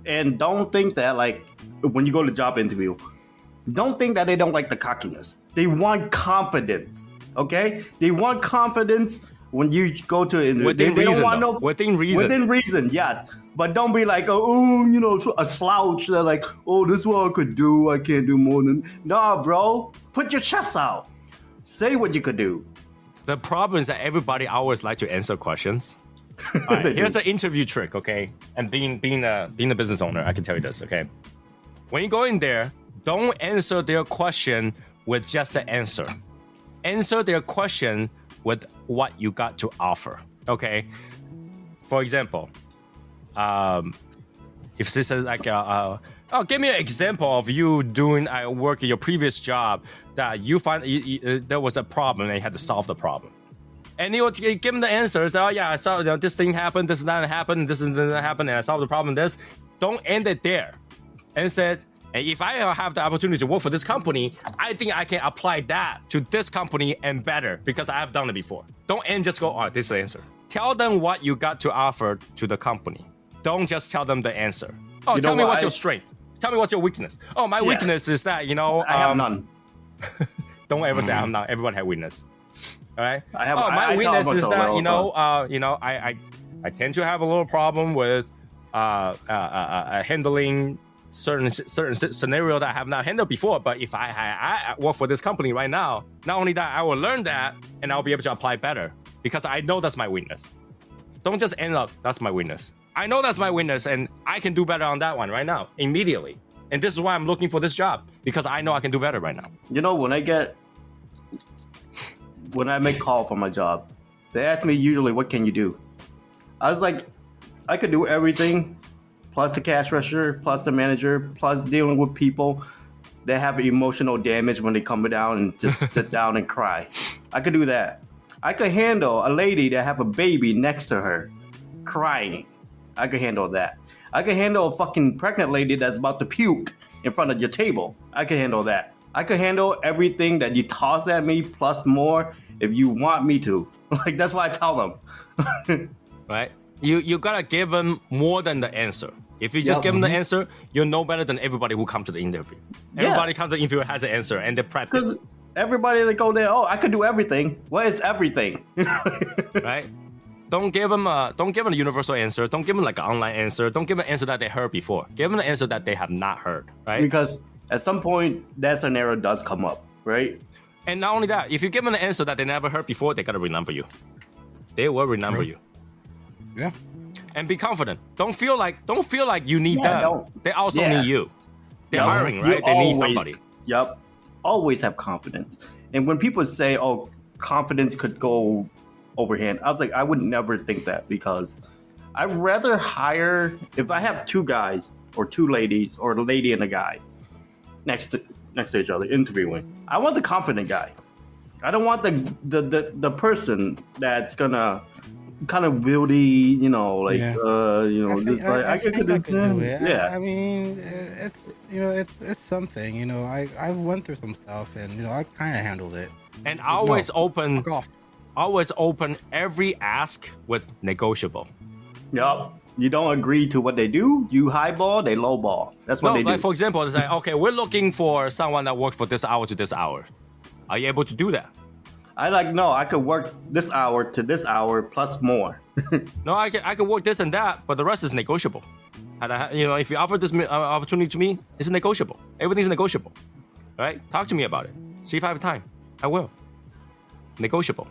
And don't think that like when you go to job interview, don't think that they don't like the cockiness. They want confidence. Okay? They want confidence when you go to an interview. They don't want within reason. Within reason, yes. But don't be like, a slouch. They're like, oh, this is what I could do. I can't do more than... Nah, bro. Put your chest out. Say what you could do. The problem is that everybody always like to answer questions. Right, here's an interview trick, okay? And being a business owner, I can tell you this, okay? When you go in there, don't answer their question with just an answer. Answer their question with what you got to offer, okay? For example... if this is like give me an example of you doing work in your previous job that you find there was a problem and you had to solve the problem, and you give them the answers. Oh yeah, I saw this thing happened, this and that happened, this and that happened, and I solved the problem. Don't end it there, and says, and if I have the opportunity to work for this company, I think I can apply that to this company and better because I have done it before. Don't end just go, oh, this is the answer. Tell them what you got to offer to the company. Don't just tell them the answer. Oh, tell me what's your strength. Tell me what's your weakness. Oh, my weakness is that, I have none. Don't ever say I'm not. Everyone has weakness. All right? My weakness is that, I tend to have a little problem with handling certain scenario that I have not handled before. But if I work for this company right now, not only that, I will learn that and I'll be able to apply better because I know that's my weakness. Don't just end up, that's my weakness. I know that's my weakness, and I can do better on that one right now, immediately. And this is why I'm looking for this job, because I know I can do better right now. When I make call for my job, they ask me usually, what can you do? I was like, I could do everything, plus the cash register, plus the manager, plus dealing with people. that have emotional damage when they come down and just sit down and cry. I could do that. I could handle a lady that have a baby next to her crying. I could handle that. I could handle a fucking pregnant lady that's about to puke in front of your table. I could handle that. I could handle everything that you toss at me plus more if you want me to. Like, that's why I tell them. Right? You gotta give them more than the answer. If you just give them the answer, you're no better than everybody who come to the interview. Everybody comes to the interview has an answer and they practice. Because everybody that go there, oh, I could do everything. What is everything? Right? Don't give them a universal answer. Don't give them like an online answer. Don't give them an answer that they heard before. Give them an answer that they have not heard. Right? Because at some point, that scenario does come up, right? And not only that, if you give them an answer that they never heard before, they gotta remember you. They will remember you. Yeah. And be confident. Don't feel like you need them. They also need you. They're hiring, right? They need somebody. Yep. Always have confidence. And when people say, "Oh, confidence could go overhand," I was like, I would never think that, because I'd rather hire, if I have two guys or two ladies or a lady and a guy next to each other interviewing, I want the confident guy. I don't want the person that's gonna kind of wieldy, I could do it. Yeah. I mean, it's something. I went through some stuff, and I kind of handled it. And always open every ask with negotiable. Yup. You don't agree to what they do, you highball, they lowball. That's what they do. Like for example, it's like, okay, we're looking for someone that works for this hour to this hour. Are you able to do that? I could work this hour to this hour plus more. No, I could work this and that, but the rest is negotiable. And if you offer this opportunity to me, it's negotiable. Everything's negotiable, right? Talk to me about it. See if I have time. I will. Negotiable.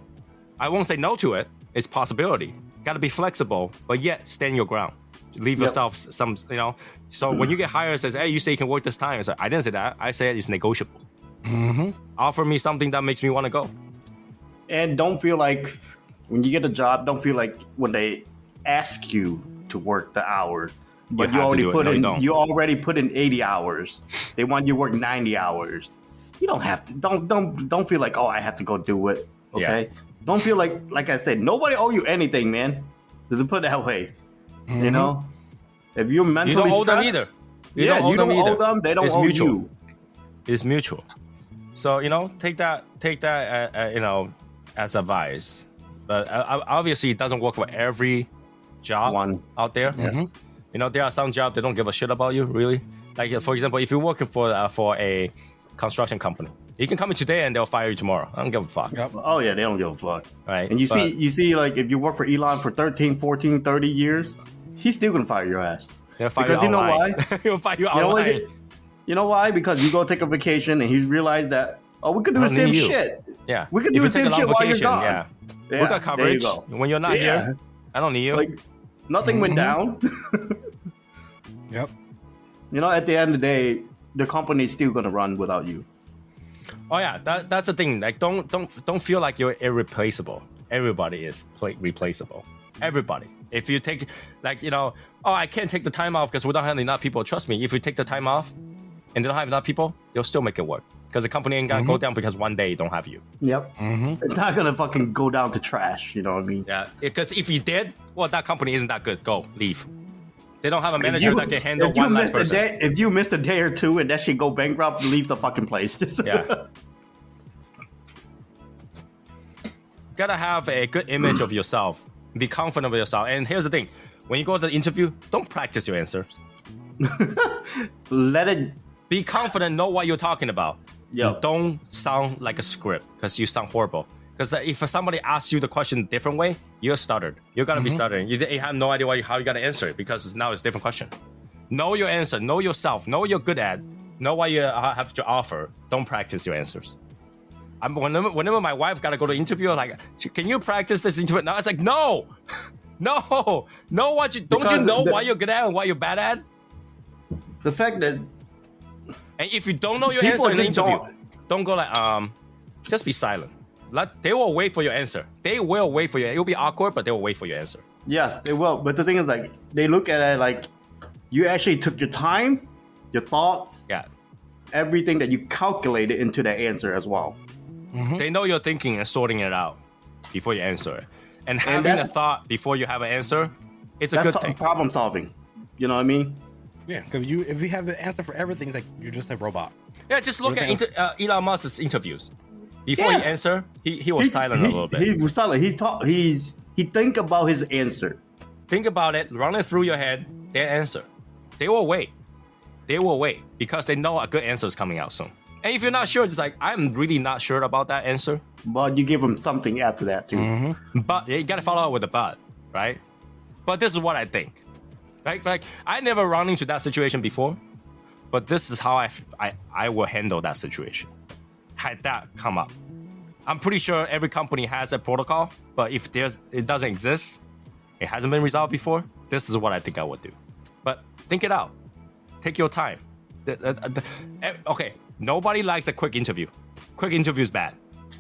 I won't say no to it. It's possibility. Got to be flexible, but yet stand your ground. Leave yourself some, So when you get hired, it says, hey, you say you can work this time. It's like, I didn't say that. I said it's negotiable. Mm-hmm. Offer me something that makes me want to go. And don't feel like when you get a job, don't feel like when they ask you to work the hours, but you already put in 80 hours. They want you to work 90 hours. You don't have to. Don't feel like, oh, I have to go do it. Okay. Yeah. Don't feel like I said, nobody owe you anything, man. Just put it that way. Mm-hmm. If you're mentally you don't stressed, owe them either. You don't owe them. They don't it's owe mutual. you. It's mutual. So take that as advice. But obviously, it doesn't work for every job out there. Mm-hmm. There are some jobs they don't give a shit about you, really. Like for example, if you're working for a construction company, you can come in today and they'll fire you tomorrow. I don't give a fuck. Yep. Oh yeah, they don't give a fuck. Right. And you see, like if you work for Elon for 13, 14, 30 years, he's still gonna fire your ass. They'll fire because you know online. why? He'll fire you online. You know why? Because you go take a vacation and he realized that, oh, we could do the same shit. Yeah. We could do the same shit while you're gone. Yeah. We got coverage. When you're not here, I don't need you. Like, nothing went down. Yep. At the end of the day, the company's still gonna run without you. Oh yeah, that's the thing. Like, don't feel like you're irreplaceable. Everybody is replaceable. Everybody. If you take, I can't take the time off because we don't have enough people. Trust me, if you take the time off and they don't have enough people, they'll still make it work. Because the company ain't gonna go down because one day don't have you. Yep. Mm-hmm. It's not gonna fucking go down to trash. You know what I mean? Yeah. Because if you did, well, that company isn't that good. Go, leave. They don't have a manager that can handle one last person. If you miss a day or two and that shit go bankrupt, leave the fucking place. Yeah. Gotta have a good image of yourself. Be confident with yourself. And here's the thing. When you go to the interview, don't practice your answers. Let it... Be confident, know what you're talking about. Yeah. Don't sound like a script because you sound horrible. Because if somebody asks you the question a different way, you're stuttered. You're going to be stuttering. You have no idea how you're going to answer it because now it's a different question. Know your answer. Know yourself. Know what you're good at. Know what you have to offer. Don't practice your answers. Whenever my wife got to go to interview, I was like, can you practice this interview? Now it's like, no. Know what you... Don't you know what you're good at and what you're bad at? The fact that... And if you don't know your answer in the interview, don't go like, just be silent. They will wait for your answer. They will wait for you. It will be awkward, but they will wait for your answer. Yes, they will. But the thing is, they look at it like you actually took your time, your thoughts. Yeah. everything that you calculated into that answer as well. They know you're thinking and sorting it out before you answer it. And having a thought before you have an answer, it's a good thing. Problem solving. You know what I mean? Yeah, because if you have the answer for everything, it's like you're just a robot. Yeah, just look at Elon Musk's interviews. Before he answered, he was silent a little bit. He was silent. He think about his answer. Think about it, run it through your head, their answer. They will wait. They will wait because they know a good answer is coming out soon. And if you're not sure, it's like, I'm really not sure about that answer. But you give them something after that, too. But you got to follow up with a but, right? But this is what I think. Right? Like, I never run into that situation before, but this is how I will handle that situation. Had that come up. I'm pretty sure every company has a protocol, but if it doesn't exist, it hasn't been resolved before, this is what I think I would do. But think it out. Take your time. Okay, nobody likes a quick interview. Quick interview is bad,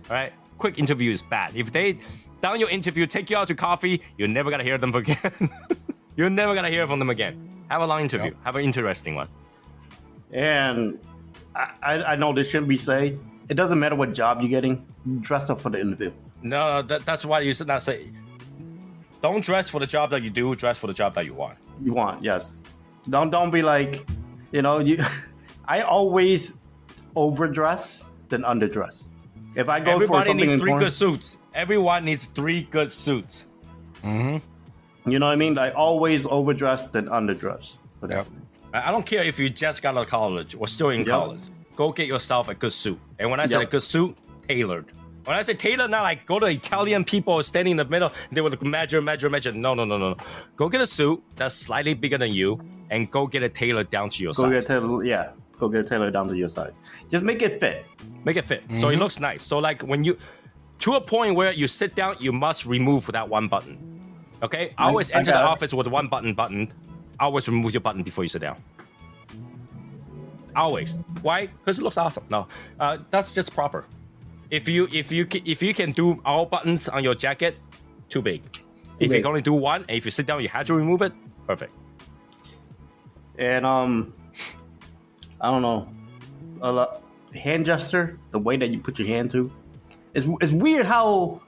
all right? Quick interview is bad. If they down your interview, take you out to coffee, you're never gonna hear them again. You're never gonna hear from them again. Have a long interview. Have an interesting one. And I know this shouldn't be said. It doesn't matter what job you're getting. Dress up for the interview. No, that's why you should not say. Don't dress for the job that you do. Dress for the job that you want. You want, yes. Don't be like, I always overdress than underdress. If I go for something needs three good suits. Everyone needs 3 good suits. You know what I mean? Like always overdress than underdress. Yep. I don't care if you just got out of college or still in college. Go get yourself a good suit. And when I say a good suit, tailored. When I say tailored, not like go to Italian people standing in the middle, they will measure. No. Go get a suit that's slightly bigger than you and go get it tailored down to your size. Go get it tailored down to your size. Just make it fit. Make it fit. So it looks nice. So like when you, to a point where you sit down, you must remove that one button. Okay? Always enter the office with one button. Always remove your button before you sit down. Always. Why? Because it looks awesome. No, that's just proper. If you can do all buttons on your jacket, too big. If you can only do one, and if you sit down, you had to remove it. Perfect. And I don't know, hand gesture, the way that you put your hand to, it's weird how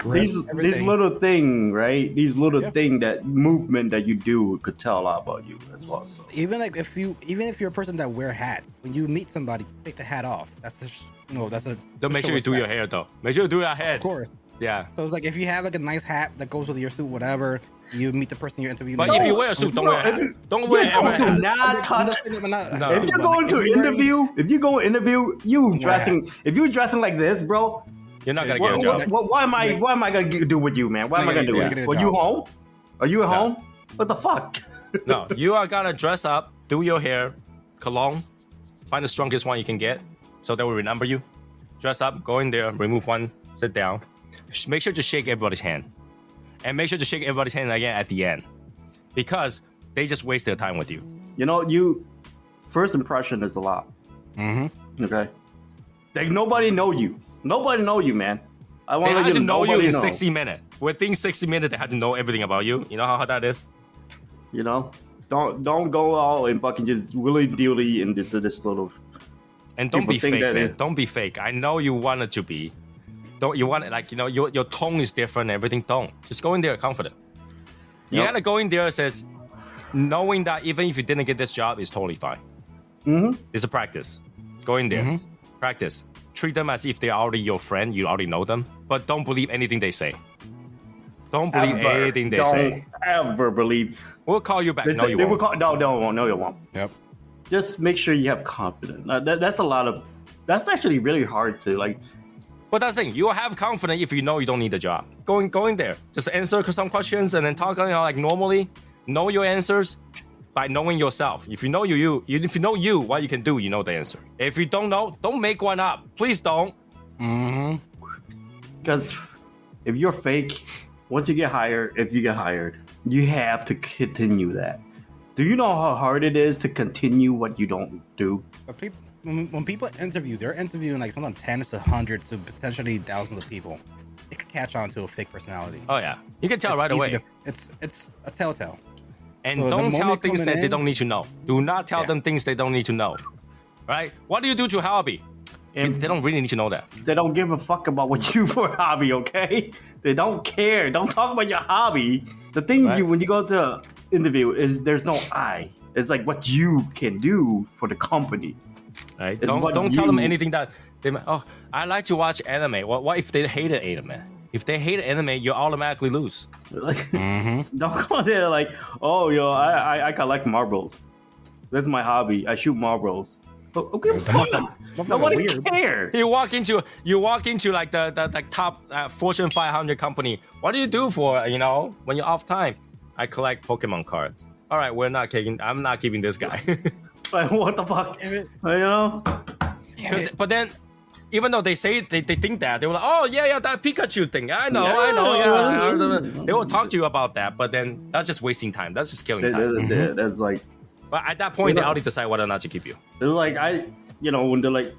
these little thing, right? These little thing, that movement that you do could tell a lot about you as well. So. Even if you're a person that wear hats, when you meet somebody, take the hat off. That's a. Don't make sure you do your hair though. Make sure you do your hair. Of course. Yeah. So it's like if you have like a nice hat that goes with your suit, whatever, you meet the person you're interviewing. But if you wear a suit, don't wear a hat. Don't wear a hat. Not touch. If you're going to interview, if you dressing like this, bro, you're not gonna get a job. Why am I gonna do with you, man? Why am I gonna do it? Are you home? Are you at home? What the fuck? No, you are gonna dress up, do your hair, cologne, find the strongest one you can get, so they will remember you. Dress up, go in there, remove one, sit down. Make sure to shake everybody's hand, and make sure to shake everybody's hand again at the end, because they just waste their time with you. First impression is a lot. Okay, like nobody know you. Nobody know you, man. I want to let you know you in 60 minutes. Within 60 minutes, they had to know everything about you. You know how hard that is? Don't go all and fucking just willy-nilly into this little... And don't be fake, man. Don't be fake. I know you want it to be. Don't you want it like, your tone is different and everything. Don't. Just go in there confident. You gotta go in there says, knowing that even if you didn't get this job, it's totally fine. It's a practice. Go in there. Practice. Treat them as if they're already your friend. You already know them. But don't believe anything they say. Don't believe anything they say. Don't ever believe. We'll call you back. No, you won't. No, you won't. Yep. Just make sure you have confidence. That's actually really hard to like. But that's the thing. You have confidence if you know you don't need a job. Go in there. Just answer some questions and then talk like normally. Know your answers by knowing yourself. If you know if you know what you can do, you know the answer. If you don't know, don't make one up. Please don't. Because if you're fake, once you get hired, you have to continue that. Do you know how hard it is to continue what you don't do? But when people interview, they're interviewing like sometimes tens to hundreds to potentially thousands of people. It could catch on to a fake personality. Oh yeah, you can tell right away. It's a telltale. And so don't tell things that they don't need to know. Do not tell them things they don't need to know. right? What do you do to hobby? And They don't really need to know that. they don't give a fuck about what you do for a hobby, okay? They don't care. Don't talk about your hobby. The thing Right. when you go to an interview is there's no I. It's like what you can do for the company. Right? It's Don't what tell them you- anything that they I like to watch anime. What if they hated anime? If they hate anime, you automatically lose. Like, don't go there like, oh, yo, I collect marbles. That's my hobby. I shoot marbles. Okay, fuck. Nobody weird. cares. You walk into like the top Fortune 500 company. What do you do for when you're off time? I collect Pokemon cards. All right, I'm not keeping this guy. Like, what the fuck? Damn it. You know? But then, even though they say they think that, they were like, oh yeah, that Pikachu thing. I know, yeah. They will talk to you about that, but then that's just wasting time. That's just killing time. That's like, But at that point, they already decide whether or not to keep you. they're like, when they're like,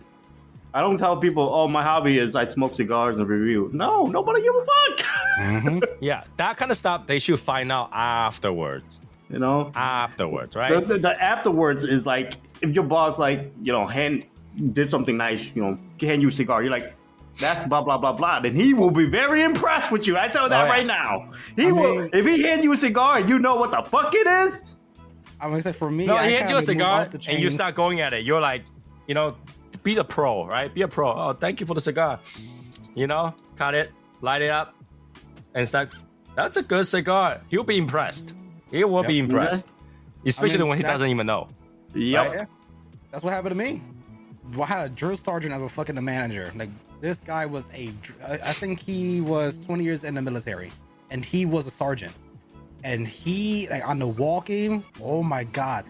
I don't tell people, oh, my hobby is I smoke cigars and review. No, nobody give a fuck. Yeah, that kind of stuff they should find out afterwards. You know? Afterwards, right? The afterwards is like, if your boss, like, did something nice, hand you a cigar, you're like, that's blah, blah, blah, blah. Then he will be very impressed with you. I tell you that Oh, yeah. right now. If he hands you a cigar and you know what the fuck it is, I'm gonna say for me, No, I he hands you a kinda move cigar out the and you chains. start going at it. You're like, be a pro, right? Be a pro. Oh, thank you for the cigar. Cut it, light it up, and start. That's a good cigar. He'll be impressed. He will be impressed, especially when he that- doesn't even know. yep. Yeah, that's what happened to me. I had a drill sergeant as a fucking manager. Like, this guy was I think he was 20 years in the military, and he was a sergeant. And he, like, on the walking, oh my god.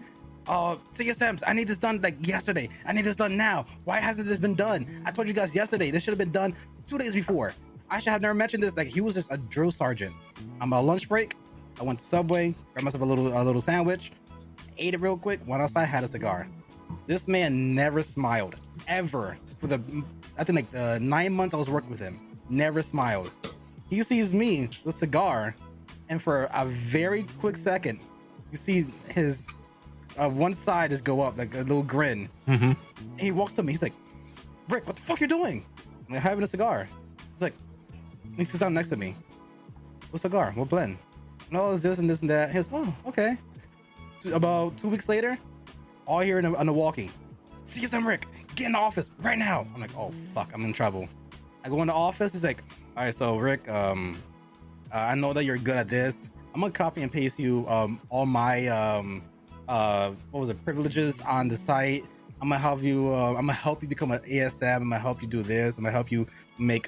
CSMs, I need this done like yesterday. I need this done now. Why hasn't this been done? I told you guys yesterday. This should have been done 2 days before. I should have never mentioned this. Like, he was just a drill sergeant. On my lunch break, I went to Subway, grabbed myself a little sandwich, ate it real quick, went outside, had a cigar. This man never smiled, ever. For I think like the 9 months I was working with him, never smiled. He sees me, the cigar, and for a very quick second, you see his one side just go up, like a little grin. Mm-hmm. And he walks to me, he's like, Rick, what the fuck you doing? I'm like, having a cigar. He's like, he sits down next to me. What cigar? What blend? No, it's this and this and that. He goes, oh, okay. So about 2 weeks later, all here on the walkie. CSM Rick, get in the office right now. I'm like, oh fuck, I'm in trouble. I go in the office. He's like, all right, so Rick, I know that you're good at this. I'm gonna copy and paste you all my privileges on the site. I'm gonna help you become an ASM. I'm gonna help you do this. I'm gonna help you make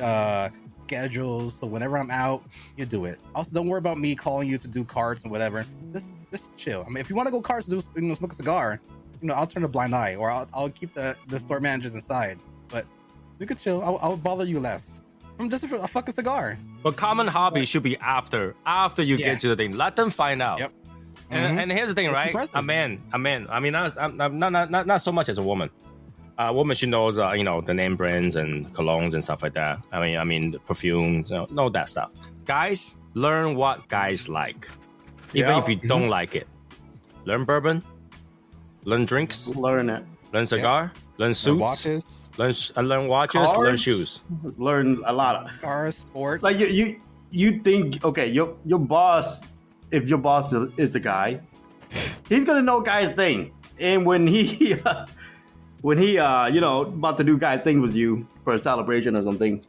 schedules. So whenever I'm out, you do it. Also, don't worry about me calling you to do cards and whatever. Just chill. I mean, if you want to go cards, smoke a cigar. I'll turn a blind eye, or I'll keep the store managers inside. But you could chill. I'll bother you less. From just a fucking cigar. But common hobby should be after you get to the thing. Let them find out. Yep. And here's the thing, It's right? impressive. A man. I mean, not so much as a woman. A woman, she knows, the name brands and colognes and stuff like that. I mean, perfumes, know that stuff. Guys, learn what guys like, even if you don't like it. Learn bourbon, learn drinks, Learn it. learn cigar, learn suits, Watches, learn watches, learn Cars? shoes. Learn a lot of. cars, sports. Like you think, okay, your boss, if your boss is a guy, he's gonna know guy's thing, and when he about to do guy thing with you for a celebration or something,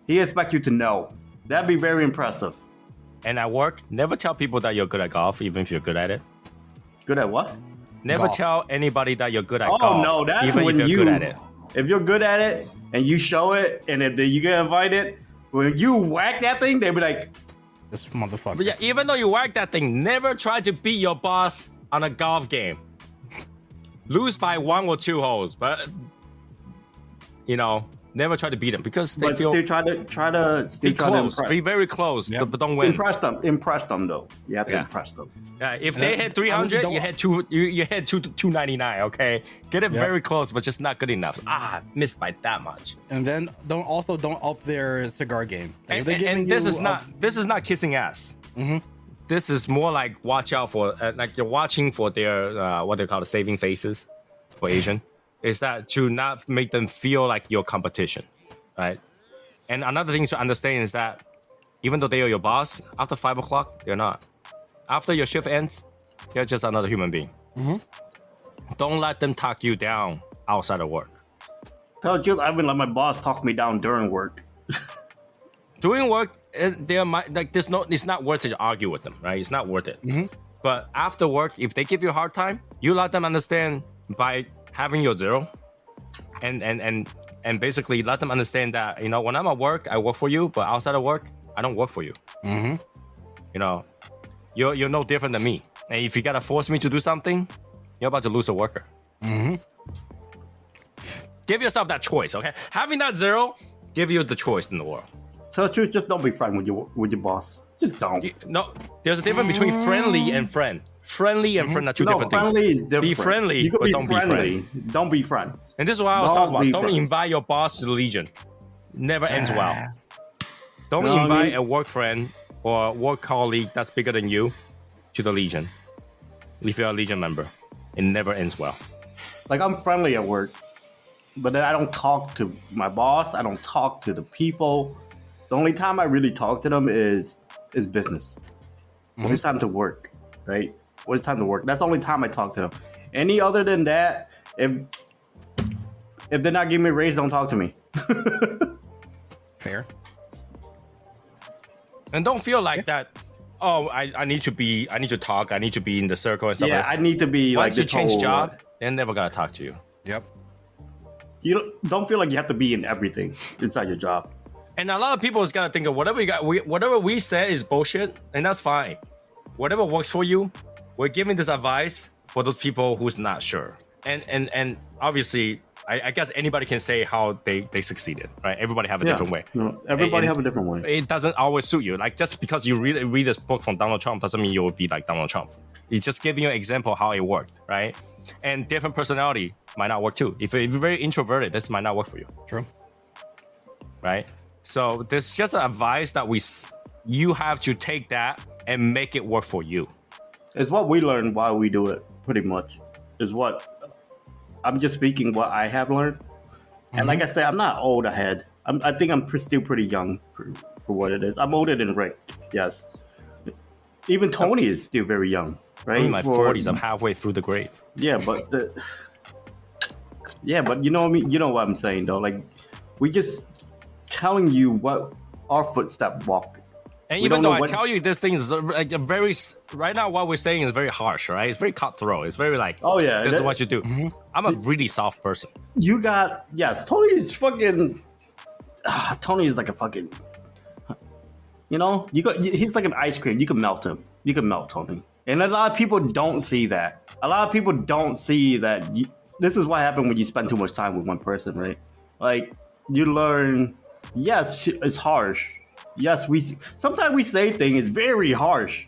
he expects you to know. That'd be very impressive. And at work, never tell people that you're good at golf, even if you're good at it. Good at what? Never Golf. tell anybody that you're good at Oh golf, no, that's even when if you're good at it. If you're good at it and you show it, and if you get invited, when you whack that thing, they be like, This motherfucker. But yeah, even though you whack that thing, never try to beat your boss on a golf game. Lose by 1 or 2 holes, but never try to beat them because they but feel still try to be close, impress. be very close, Yep. but don't win. Impress them though. You have to Yeah. impress them. Yeah, if they hit 300, Honestly, you hit 299. Okay, get it Yep. very close, but just not good enough. Missed by that much. And then don't up their cigar game. Like, if And, they're and giving this you is not kissing ass. Mhm. This is more like watch out for like you're watching for their what they call the saving faces for Asian. is that to not make them feel like your competition, right? And another thing to understand is that even though they are your boss, after 5 o'clock, they're not. After your shift ends, they're just another human being. Don't let them talk you down outside of work. Tell the truth, I've been let my boss talk me down during work. Doing work, it's not worth it to argue with them, right? It's not worth it. But after work, if they give you a hard time, you let them understand by having your zero, and basically let them understand that, you know, when I'm at work, I work for you, but outside of work, I don't work for you. You know, you're no different than me. And if you gotta force me to do something, you're about to lose a worker. Give yourself that choice, okay? Having that zero, give you the choice in the world. Tell the truth, just don't be friends with your boss. Just don't. No, there's a difference between friendly and friend. Friendly and friend are two different things. Friendly is different. Be friendly, you can but be don't friendly. be friend. Don't be friends. And this is what I was talking about. Don't friends. invite your boss to the Legion. Never ends well. Don't No, I invite mean- a work friend or work colleague that's bigger than you to the Legion. If you're a Legion member, it never ends well. Like, I'm friendly at work, but then I don't talk to my boss. I don't talk to the people. The only time I really talk to them is business. When it's time to work, right? When it's time to work, that's the only time I talk to them. Any other than that, if they're not giving me a raise, don't talk to me. Fair. And don't feel like that. Oh, I need to talk. I need to be in the circle and stuff. Yeah, like that. I need to be like Once you this change whole, job, they're never gonna talk to you. Yep. You don't feel like you have to be in everything inside your job. And a lot of people is gonna think of whatever we said is bullshit, and that's fine. Whatever works for you, we're giving this advice for those people who's not sure. And obviously, I guess anybody can say how they succeeded, right? Everybody have a different way. No, everybody And have a different way. It doesn't always suit you. Like, just because you read this book from Donald Trump doesn't mean you will be like Donald Trump. It's just giving you an example how it worked, right? And different personality might not work too. If you're very introverted, this might not work for you, True. right? So there's just an advice that you have to take that and make it work for you. It's what we learn while we do it, pretty much. Is what I'm just speaking what I have learned. And like I said, I'm not old ahead. I think I'm still pretty young for what it is. I'm older than Rick, yes. Even Tony is still very young, right? I'm in my 40s. I'm halfway through the grave. Yeah, but you know what I mean. You know what I'm saying though. Like, we just telling you what our footstep walk. And We even don't though know I when- tell you this thing is like a very right now, what we're saying is very harsh, right? It's very cutthroat. It's very like, Oh, yeah, this is that- what you do. I'm a really soft person. You got Tony is fucking. Tony is like a fucking. You know, he's like an ice cream. You can melt him. You can melt Tony. And a lot of people don't see that. A lot of people don't see that. This is what happens when you spend too much time with one person, right? Like, you learn. Yes, it's harsh. Yes, sometimes we say things very harsh.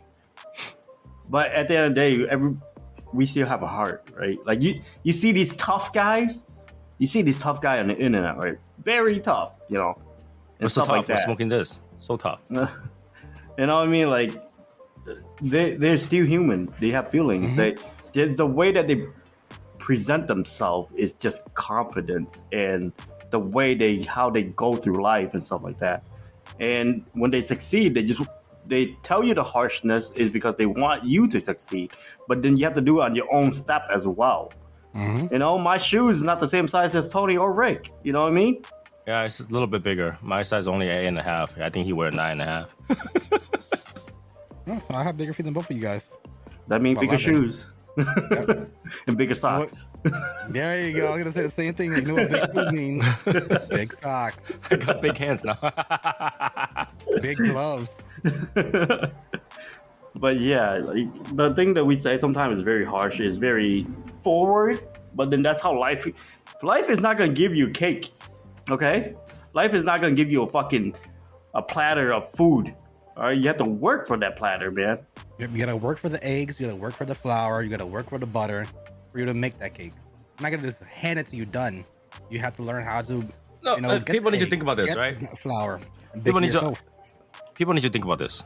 But at the end of the day, we still have a heart, right? Like, you see these tough guys. You see these tough guys on the internet, right? Very tough, you know. And It's so stuff tough like for that. smoking this. So tough. You know what I mean? Like, they're still human. They have feelings. The way that they present themselves is just confidence, and the way how they go through life and stuff like that. And when they succeed, they tell you the harshness is because they want you to succeed, but then you have to do it on your own step as well. You know, my shoes is not the same size as Tony or Rick. You know what I mean? Yeah, it's a little bit bigger. My size is only 8.5. I think he wear 9.5. Oh, so I have bigger feet than both of you guys. That means Well, bigger I think- shoes and bigger socks. There you go. I'm gonna say the same thing. You know what big shoes means? Big socks, I got big hands now. big gloves. But yeah, like, the thing that we say sometimes is very harsh, is very forward, but then that's how life is not going to give you cake, okay? Life is not going to give you a platter of food. All right, you have to work for that platter, man. You gotta work for the eggs. You gotta work for the flour. You gotta work for the butter for you to make that cake. I'm not gonna just hand it to you done. You have to learn how to. No, get people the need to egg, think about this, get right? the flour. And People bake need it to- yourself. People need to think about this.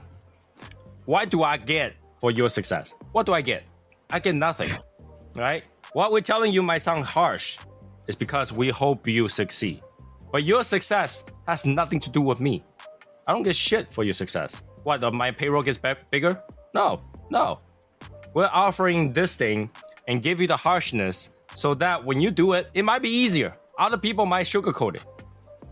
What do I get for your success? What do I get? I get nothing, right? What we're telling you might sound harsh, is because we hope you succeed. But your success has nothing to do with me. I don't give shit for your success. What, my payroll gets bigger? No. We're offering this thing and give you the harshness so that when you do it, it might be easier. Other people might sugarcoat it.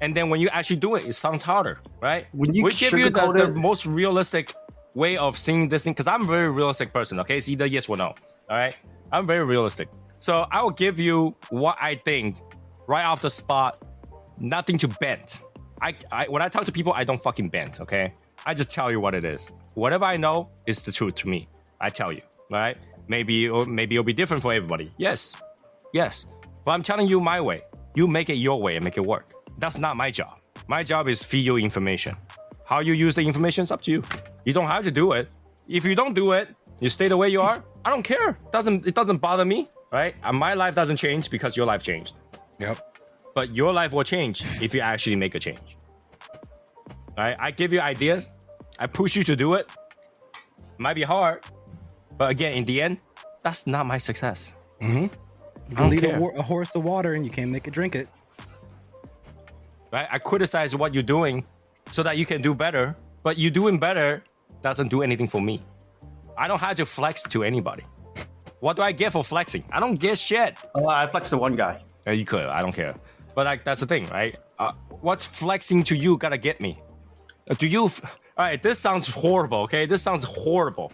And then when you actually do it, it sounds harder, right? When you we give you the sugarcoat it- most realistic way of seeing this thing, because I'm a very realistic person, okay? It's either yes or no, all right? I'm very realistic. So I will give you what I think right off the spot, nothing to bend. When I talk to people, I don't fucking bend, okay? I just tell you what it is. Whatever I know is the truth to me. I tell you, all right? Maybe it'll be different for everybody. Yes. But I'm telling you my way. You make it your way and make it work. That's not my job. My job is feed you information. How you use the information is up to you. You don't have to do it. If you don't do it, you stay the way you are. I don't care. It doesn't bother me, right? And my life doesn't change because your life changed. Yep. But your life will change if you actually make a change. Right? I give you ideas. I push you to do it. It might be hard. But again, in the end, that's not my success. You I can don't lead care. a horse to water and you can't make it drink it. Right? I criticize what you're doing so that you can do better. But you doing better doesn't do anything for me. I don't have to flex to anybody. What do I get for flexing? I don't get shit. I flexed to one guy. You could. I don't care. But like that's the thing, right? What's flexing to you gotta get me. Do you? All right. This sounds horrible. Okay. This sounds horrible.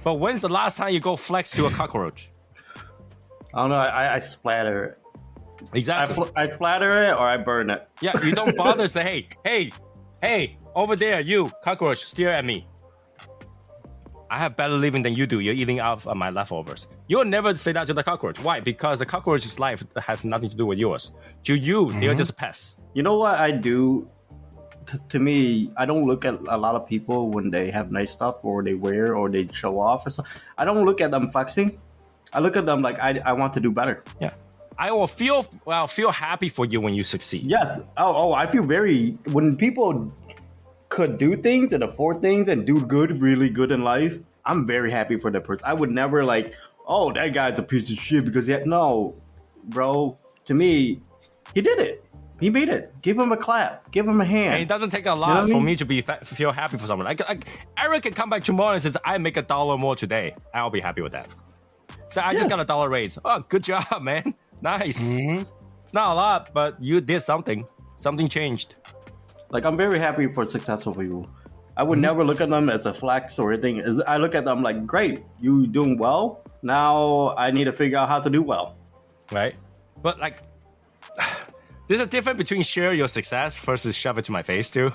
But when's the last time you go flex to a cockroach? I don't know. I splatter it. Exactly. I splatter it or I burn it. Yeah. You don't bother say, hey, over there, you cockroach, stare at me. I have better living than you do. You're eating out of my leftovers. You'll never say that to the cockroach. Why? Because the cockroach's life has nothing to do with yours. To you, they're just pests. You know what I do? To me, I don't look at a lot of people when they have nice stuff or they wear or they show off or something. I don't look at them flexing. I look at them like I want to do better. Yeah. I will feel happy for you when you succeed. Yes. Oh, I feel when people could do things and afford things and do really good in life, I'm very happy for that person. I would never like, oh, that guy's a piece of shit because no, bro. To me, he did it. He made it. Give him a clap. Give him a hand. And it doesn't take a lot for me to feel happy for someone. Like Eric can come back tomorrow and says, I make $1 more today. I'll be happy with that. So I just got $1 raise. Oh, good job, man. Nice. It's not a lot, but you did something. Something changed. Like, I'm very happy for successful people. I would never look at them as a flex or anything. I look at them like, great, you doing well. Now I need to figure out how to do well. Right? But like, there's a difference between share your success versus shove it to my face too.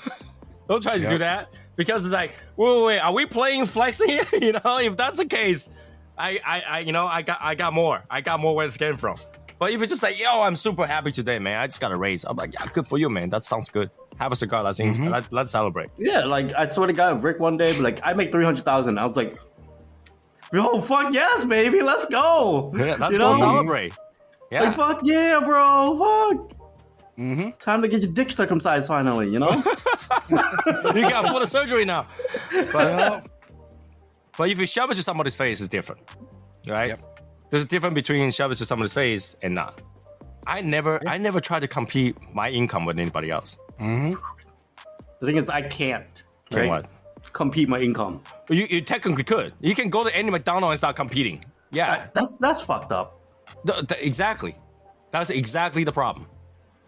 Don't try to do that because it's like, wait, are we playing flexing here? You know, if that's the case, I got more. I got more where it's getting from. But if you just say, yo, I'm super happy today, man. I just got a raise. I'm like, yeah, good for you, man. That sounds good. Have a cigar. Let's celebrate. Yeah, like I swear to God, Rick one day, like I make $300,000. I was like, yo, fuck yes, baby, let's go. Yeah, let's go celebrate. Yeah, like fuck yeah, bro, fuck. Time to get your dick circumcised finally. You know. You got full of surgery now. But if you shove it to somebody's face, it's different, right? Yep. There's a difference between shove it to somebody's face and not. I never try to compete my income with anybody else. The thing is, I can't. Can Right? what? Compete my income. You technically could. You can go to any McDonald's and start competing. Yeah, That's fucked up. exactly. That's exactly the problem.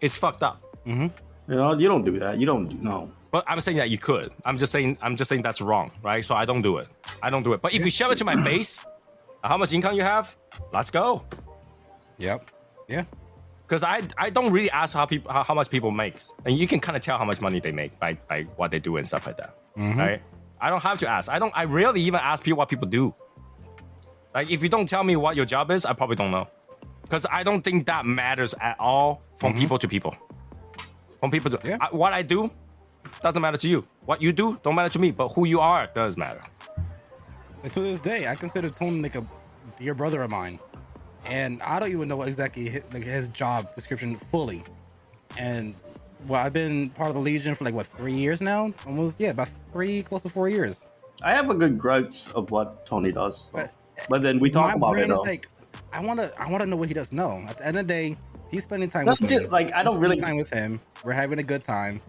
It's fucked up. You know, you don't do that. You don't. No. But I'm saying that you could. I'm just saying that's wrong, right? So I don't do it. But if you shove it to my face, how much income you have? Let's go. Yep. Yeah. Because I don't really ask how much people make, and you can kind of tell how much money they make by what they do and stuff like that, right? I don't have to ask. I rarely even ask people what people do. Like if you don't tell me what your job is, I probably don't know, because I don't think that matters at all from people to people. From people to what I do doesn't matter to you. What you do don't matter to me, but who you are does matter. And to this day, I consider Tony like a dear brother of mine. And I don't even know what exactly his job description fully. And I've been part of the Legion for 3 years now? Almost, about 3, close to 4 years. I have a good grudge of what Tony does. But then we talk my about brain it is though. I wanna know what he does know. At the end of the day, he's spending time That's with me. just, like, I don't really. Time with him. We're having a good time.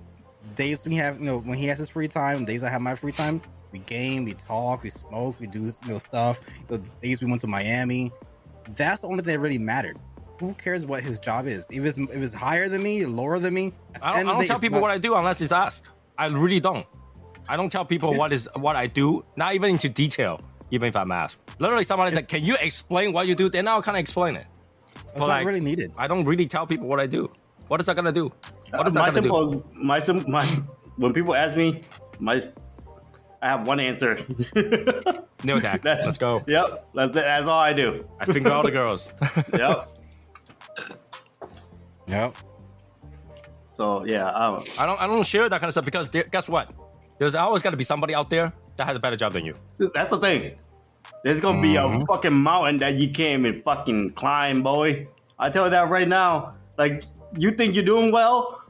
Days when when he has his free time, days I have my free time, we game, we talk, we smoke, we do stuff. The days we went to Miami, that's the only thing that really mattered. Who cares what his job is? If it's higher than me, lower than me. I don't tell people what I do unless it's asked. I really don't. I don't tell people what I do, not even into detail, even if I'm asked. Literally, someone is like, "Can you explain what you do?" Then I'll kind of explain it. It's not really needed. I don't really tell people what I do. What is that gonna do? What is that gonna do? When people ask me, I have one answer. No attack. Let's go. Yep, that's all I do. I finger all the girls. Yep. Yep. So yeah, I don't share that kind of stuff because guess what? There's always got to be somebody out there that has a better job than you. that's the thing. There's gonna be a fucking mountain that you can't even fucking climb, boy. I tell you that right now. Like, you think you're doing well,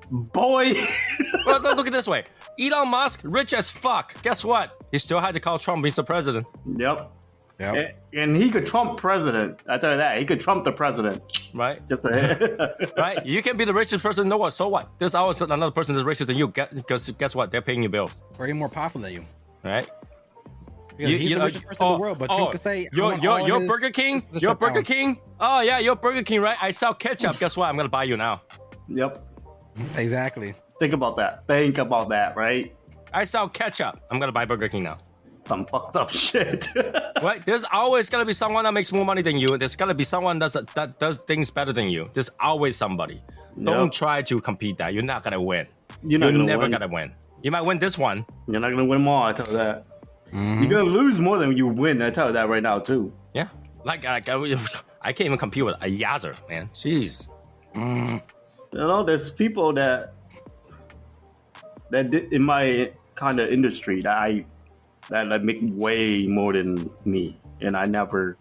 boy? Well, look at it this way. Elon Musk, rich as fuck. Guess what? He still had to call Trump Mr. President. Yep. And he could trump president. I tell you that. He could trump the president. Right? Just right? You can be the richest person in the world. So what? There's always another person that's richer than you. Because guess what? They're paying your bills. Way more powerful than you. Right? He's the richest person in the world, but you could say you're Burger King. You're Burger King. Oh yeah, you're Burger King, right? I sell ketchup. Guess what? I'm gonna buy you now. Yep. Exactly. Think about that, right? I sell ketchup. I'm gonna buy Burger King now. Some fucked up shit. Right? There's always gonna be someone that makes more money than you. There's gonna be someone that does things better than you. There's always somebody. Yep. Don't try to compete that. You're not gonna win. You're never gonna win. You might win this one. You're not gonna win more. I tell you that. You're gonna lose more than you win. I tell you that right now too. Yeah. Like I can't even compete with a Yazer, man. Jeez. You know, there's people that in my kind of industry that make way more than me, and I never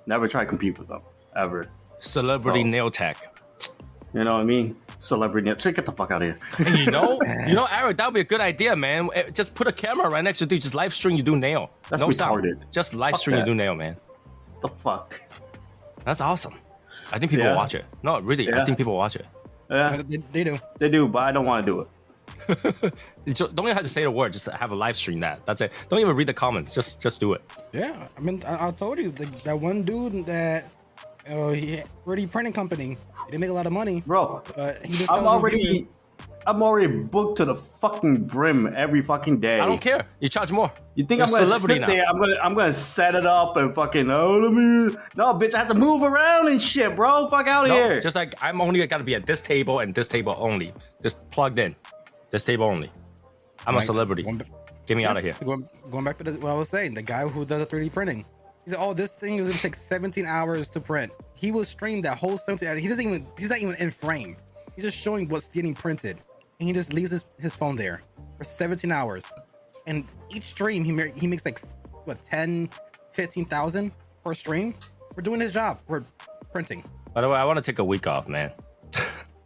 try to compete with them ever. Celebrity nail tech. You know what I mean? Celebrity nail. Get the fuck out of here. you know, Eric, that would be a good idea, man. Just put a camera right next to you. Just live stream you do nail. That's no retarded. Sound. Just live stream you do nail, man. The fuck? That's awesome. I think people watch it. No, really, I think people watch it. Yeah, they do. They do, but I don't want to do it. So don't even have to say the word. Just have a live stream that. That's it. Don't even read the comments. Just do it. Yeah, I mean, I told you that one dude that he 3D printing company. He didn't make a lot of money, bro. But he just I'm already booked to the fucking brim every fucking day. I don't care. You charge more. You think I'm gonna sit there? I'm gonna set it up and fucking no, bitch. I have to move around and shit, bro. Fuck out of here. Just like I'm only gotta be at this table and this table only. Just plugged in. This table only. I'm a celebrity. Get me out of here. Going back to what I was saying, the guy who does the 3D printing. He said, "Oh, this thing is gonna take 17 hours to print." He will stream that whole 17 hours. He's not even in frame. He's just showing what's getting printed, and he just leaves his phone there for 17 hours. And each stream, he makes like what 10, 15,000 per stream for doing his job for printing. By the way, I want to take a week off, man.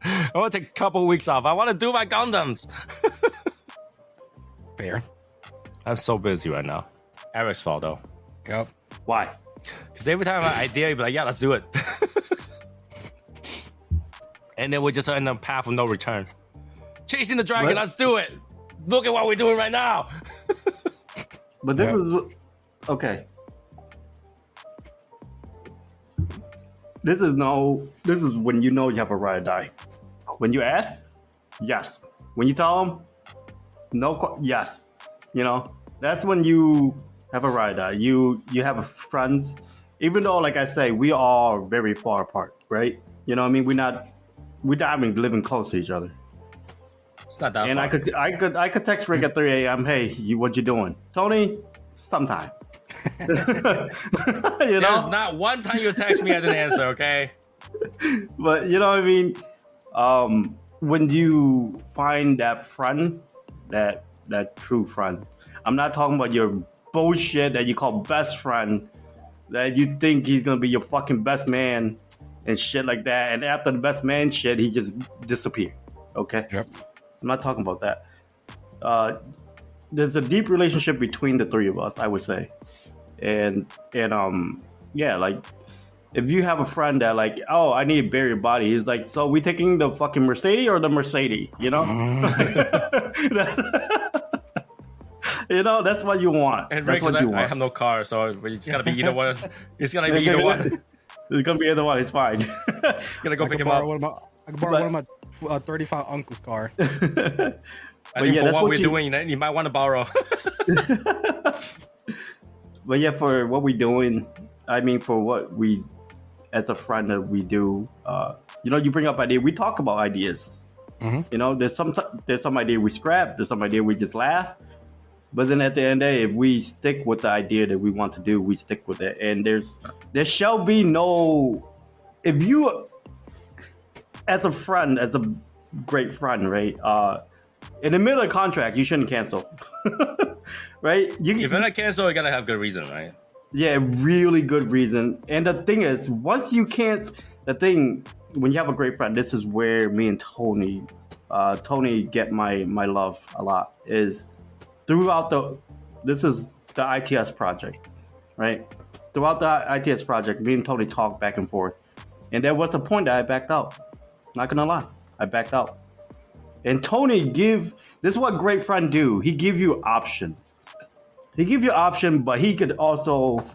I want to take a couple weeks off. I want to do my Gundams. Fair. I'm so busy right now. Eric's fault though. Yep. Why? Because every time I have an idea, you'd be like, yeah, let's do it. And then we just end up path of no return. Chasing the dragon, let's do it. Look at what we're doing right now. But this is okay. This is when you know you have a ride or die. When you ask, yes. When you tell them, no, yes. You know, that's when you have a ride or die. You have friends. Even though, like I say, we are very far apart, right? You know what I mean? We're not even living close to each other. It's not that and far. I could text Rick at 3 a.m. Hey, what you doing? Tony, sometime. There's not one time you text me I didn't answer, okay? But you know what I mean? When you find that friend, that true friend, I'm not talking about your bullshit that you call best friend, that you think he's gonna be your fucking best man and shit like that, and after the best man shit, he just disappeared. Okay? Yep. I'm not talking about that. There's a deep relationship between the three of us, I would say, and yeah, like if you have a friend that like, oh, I need to bury your body, he's like, so we taking the fucking Mercedes or the Mercedes, you know? You know, that's what you want. And that's Rick's what like, you want. I have no car, so it's gotta be either one. It's gotta be either one. It's gonna be either one. It's fine. Gonna go I pick can him borrow up. I can borrow one of my 35 uncle's car. I But think yeah, for that's what what we're you- doing, you might want to borrow. But yeah, for what we're doing, I mean, for what we, as a friend, that we do, you know, you bring up ideas. We talk about ideas. Mhm. You know, there's some idea we scrap. There's some idea we just laugh. But then at the end of the day, if we stick with the idea that we want to do, we stick with it. And there shall be no, if you, as a friend, as a great friend, right? In the middle of the contract, you shouldn't cancel, right? If you're gonna cancel, you gotta have good reason, right? Yeah, really good reason. And the thing is, once you can't, when you have a great friend, this is where me and Tony get my love a lot, is throughout this is the ITS project, right? Throughout the ITS project, me and Tony talk back and forth. And there was a point that I backed out. Not gonna lie, I backed out. And Tony this is what great friend do. He give you options. He give you option, but he could also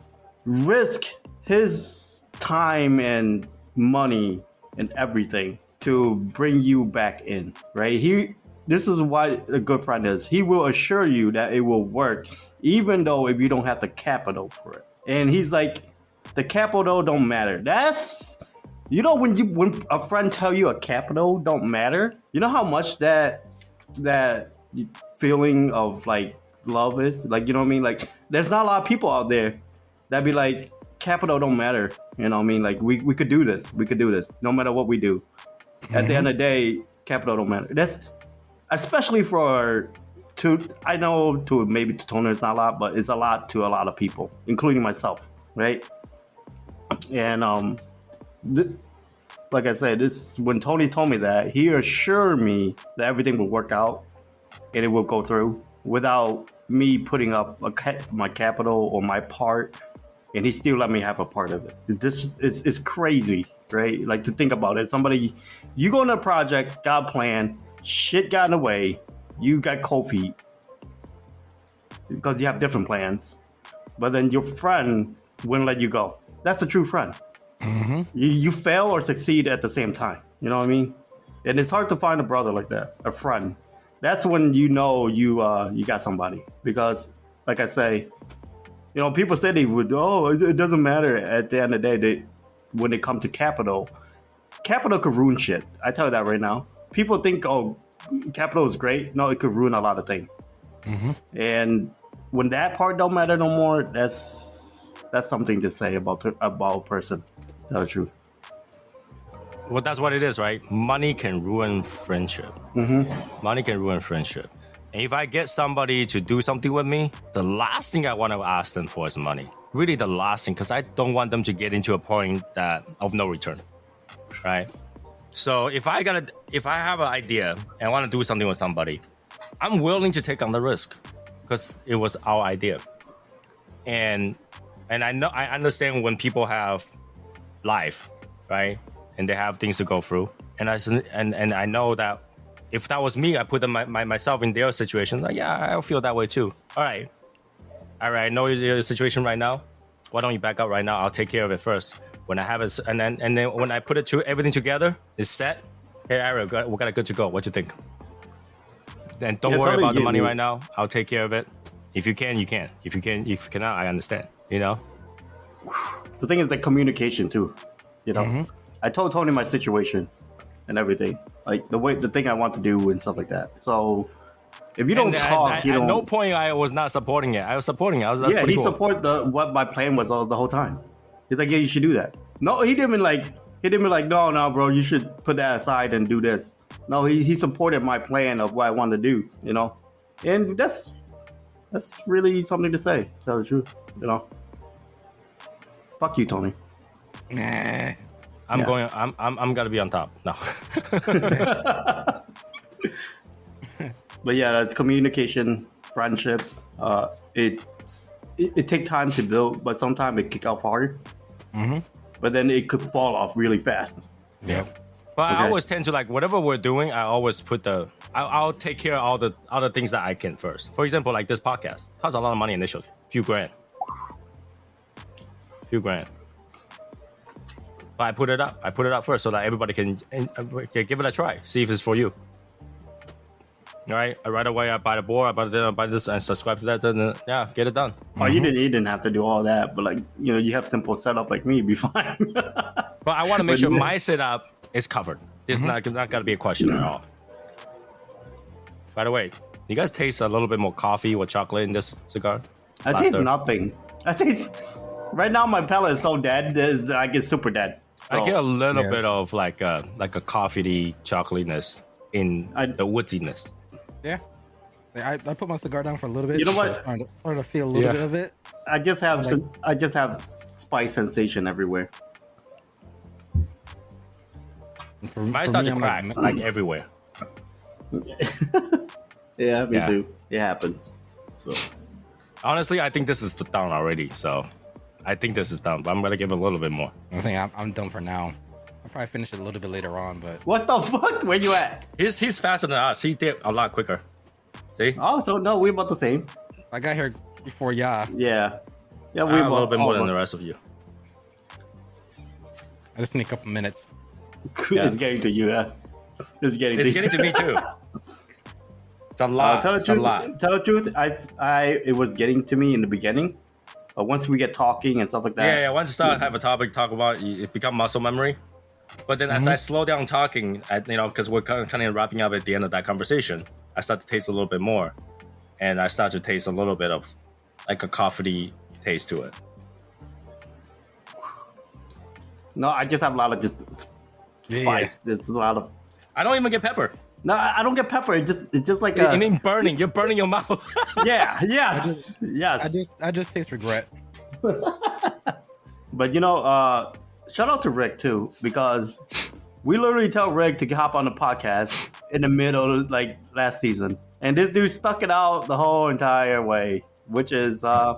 risk his time and money and everything to bring you back in, right? This is what a good friend is. He will assure you that it will work, even though if you don't have the capital for it. And he's like, the capital don't matter. That's, you know, when a friend tell you a capital don't matter, you know how much that feeling of like love is? Like, you know what I mean? Like, there's not a lot of people out there that be like, capital don't matter. You know what I mean? Like, we could do this. We could do this no matter what we do. At the end of the day, capital don't matter. That's especially I know maybe to Tony it's not a lot, but it's a lot to a lot of people, including myself, right? And like I said, when Tony told me that, he assured me that everything will work out and it will go through without me putting up my capital or my part, and he still let me have a part of it. This is crazy, right? Like, to think about it. Somebody, you go on a project, got a plan, shit got in the way, you got cold feet because you have different plans, but then your friend wouldn't let you go. That's a true friend. Mm-hmm. You fail or succeed at the same time. You know what I mean? And it's hard to find a brother like that, a friend. That's when you know you got somebody. Because, like I say, you know, people say they would, it doesn't matter. At the end of the day, when it comes to capital could ruin shit. I tell you that right now. People think, capital is great. No, it could ruin a lot of things. Mm-hmm. And when that part don't matter no more, that's something to say about a person. Tell the truth. Well, that's what it is, right? Money can ruin friendship. Mm-hmm. Money can ruin friendship. And if I get somebody to do something with me, the last thing I want to ask them for is money. Really the last thing, because I don't want them to get into a point of no return, right? So if I have an idea and I want to do something with somebody, I'm willing to take on the risk because it was our idea. And I understand when people have life, right? And they have things to go through. And I know that if that was me, I put myself in their situation. Like, yeah, I'll feel that way too. All right, I know your situation right now. Why don't you back up right now? I'll take care of it first. When I have it, and then when I put everything together, it's set. Hey, Ariel, we got it good to go. What do you think? Then don't worry about the money right now. I'll take care of it. If you can, you can. If you cannot, I understand. You know. The thing is the communication too. You know, Mm-hmm. I told Tony my situation and everything, like the thing I want to do and stuff like that. So if you don't talk, you don't. At no point I was not supporting it. I was supporting it. That's He cool. supported what my plan was the whole time. He's like, yeah, you should do that. No, he didn't be like, no, bro, you should put that aside and do this. No, he supported my plan of what I wanted to do. You know, and that's really something to say. To tell the truth, you know. Fuck you, Tony. Nah. I'm gonna be on top. No. But yeah, that's communication, friendship. It takes time to build, but sometimes it kick off hard. Mm-hmm. but then it could fall off really fast. Yeah. But I Okay. always tend to like whatever we're doing. I always put I'll take care of all the other things that I can first. For example, like this podcast costs a lot of money initially, few grand. But I put it up first so that everybody can give it a try, see if it's for you. All right, right away I buy the board, I buy this, and subscribe to that. Then yeah, get it done. Oh, you didn't have to do all that, but like you have simple setup like me, be fine. But I want to make sure my setup is covered. It's not gonna be a question at all. By the way, you guys taste a little bit more coffee or chocolate in this cigar? I taste nothing. Right now my palate is so dead. I get super dead. So, I get a little bit of like a coffee-y chocolateness in the woodiness. Yeah. I put my cigar down for a little bit. You know what? Starting to feel a little bit of it. I just have spice sensation everywhere. Mine start to crack like everywhere. Yeah, me too. It happens. So honestly, I think this is done already. So I think this is done, but I'm gonna give it a little bit more. I think I'm done for now. I'll probably finish it a little bit later on, but what the fuck? Where you at? He's faster than us. He did a lot quicker. See? Oh, so no, we're about the same. I got here before Yeah. We're We're a little bit more than the rest of you. I just need a couple minutes. It's getting to you. Yeah. It's getting to me too. It's a lot. Tell It's a lot. the truth. It was getting to me in the beginning, but once we get talking and stuff like that. Yeah. Once you start have a topic to talk about, it become muscle memory. But then as I slow down talking, because we're kind of wrapping up at the end of that conversation, I start to taste a little bit more, and I start to taste a little bit of like a coffee taste to it. No, I just have a lot of just spice. It's a lot of. I don't even get pepper. No, I don't get pepper. It's just like You mean burning? You're burning your mouth. Yeah. Yes. Yes. I just taste regret. But shout out to Rick too, because we literally tell Rick to hop on the podcast in the middle of like last season, and this dude stuck it out the whole entire way, which is I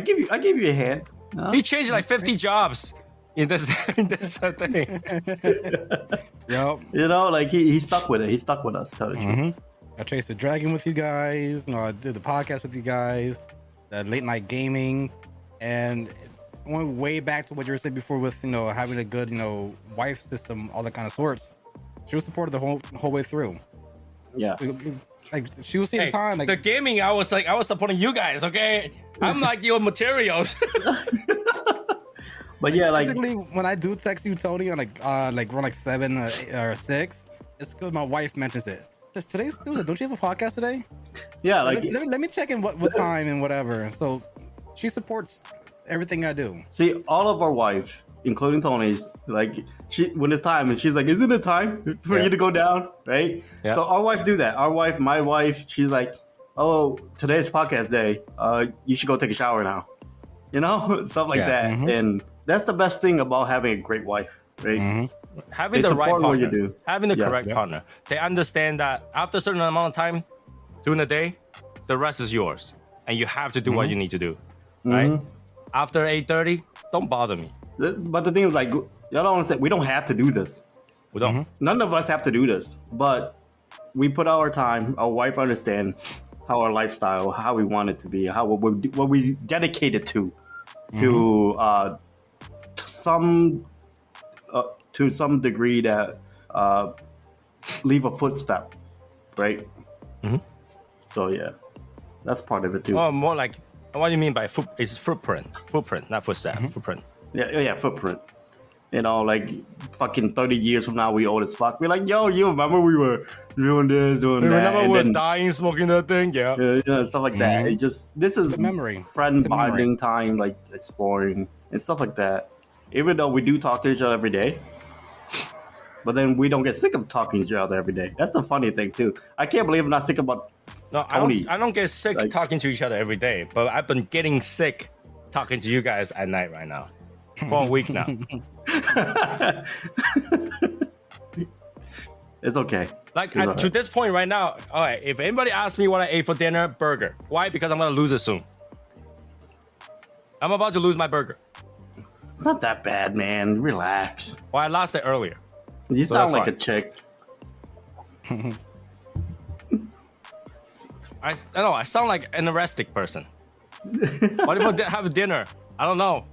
give you a hand. He changed like 50 jobs in this thing. Yep. Like he stuck with it. He stuck with us. Tell the truth. I chased the dragon with you guys. I did the podcast with you guys, the late night gaming, and going way back to what you were saying before with having a good wife system, all that kind of sorts. She was supported the whole way through. Yeah. Like she was seeing time. Like the gaming, I was supporting you guys. Okay, I'm like your materials. But yeah, like typically when I do text you, Tony, on like around 7 or 6, it's because my wife mentions it. Just today's Tuesday. Don't you have a podcast today? yeah, like Let me check in what time and whatever. So she supports everything I do. see all of our wives, including Tony's, like when it's time, and she's like, "Isn't it time for you to go down?" Right? Yeah. So our wife do that. My wife, she's like, "Oh, today's podcast day. You should go take a shower now." Stuff like that. And that's the best thing about having a great wife, right? Having They the right support what partner, you do. having the Yes. correct partner. They understand that after a certain amount of time during the day, the rest is yours, and you have to do what you need to do. Right? After 8:30, don't bother me. But the thing is, like, y'all don't understand. We don't have to do this. We don't. None of us have to do this. But we put our time. Our wife understand how our lifestyle, how we want it to be, what we dedicated to some degree that leave a footstep, right? So yeah, that's part of it too. Oh, more like what do you mean by it's footprint, not footstep, footprint. Yeah, footprint. Like fucking 30 years from now, we old as fuck. We're like, yo, you remember we were doing this, doing that. Remember and we were then, dying smoking that thing? Yeah. stuff like that. This is The memory. friend The memory. bonding time, like exploring and stuff like that. Even though we do talk to each other every day, but then we don't get sick of talking to each other every day. That's the funny thing too. I can't believe I'm not sick about No, Tony. I don't get sick Like- talking to each other every day, but I've been getting sick talking to you guys at night right now for a week now. It's okay. Like It's alright. to this point right now, all right. If anybody asks me what I ate for dinner, burger. Why? Because I'm gonna lose it soon. I'm about to lose my burger. not that bad, man. Relax. Well, I lost it earlier. You So sound that's like a fine. chick. I know I sound like an anorexic person. What if I have dinner? I don't know.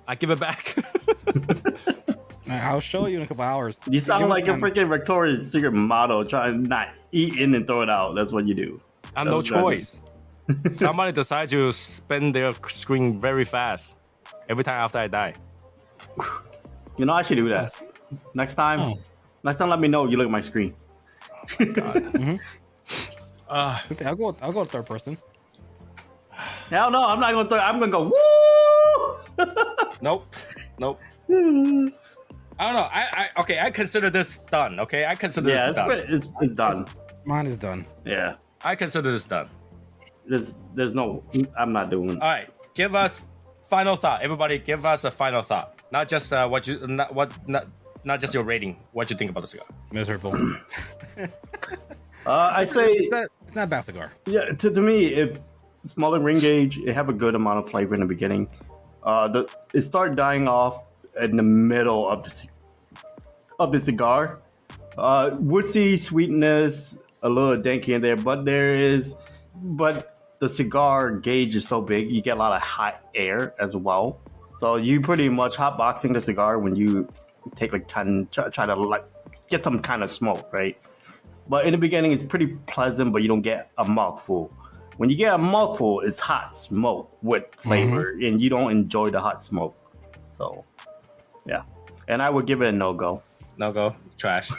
I give it back. I'll show you in a couple hours. You sound Give me like a time. freaking Victoria's Secret model trying to not eat in and throw it out. That's what you do. I have no That's what I mean. choice. Somebody decide to spin their screen very fast every time after I die. You know, I should do that. Next time, let me know you look at my screen. I'll go third person. Hell no, I'm not going to throw. I'm going to go, woo! Nope. I don't know. Okay. I consider this done. Okay, I consider Yeah, this done. it's done. Mine is done. Yeah. I consider this done. There's no, I'm not doing. All right, give us final thought. Everybody, give us a final thought. Not just not just your rating. What you think about the cigar? Miserable. I say, It's not a bad cigar. yeah, to me, if smaller ring gauge, it have a good amount of flavor in the beginning. It start dying off in the middle of the cigar. Woodsy sweetness, a little dank in there, but the cigar gauge is so big, you get a lot of hot air as well. So you pretty much hotboxing the cigar when you take like 10, try to like get some kind of smoke, right? But in the beginning, it's pretty pleasant, but you don't get a mouthful. When you get a mouthful, it's hot smoke with flavor, and you don't enjoy the hot smoke. So, yeah. And I would give it a no-go. No go. It's trash.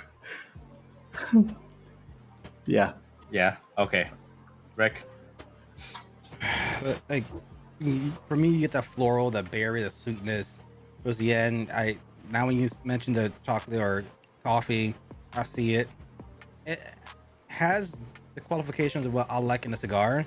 Yeah. Yeah. Okay. Rick. But like for me, you get that floral, that berry, the sweetness. Towards the end, now when you mentioned the chocolate or coffee, I see it. It has the qualifications of what I like in a cigar.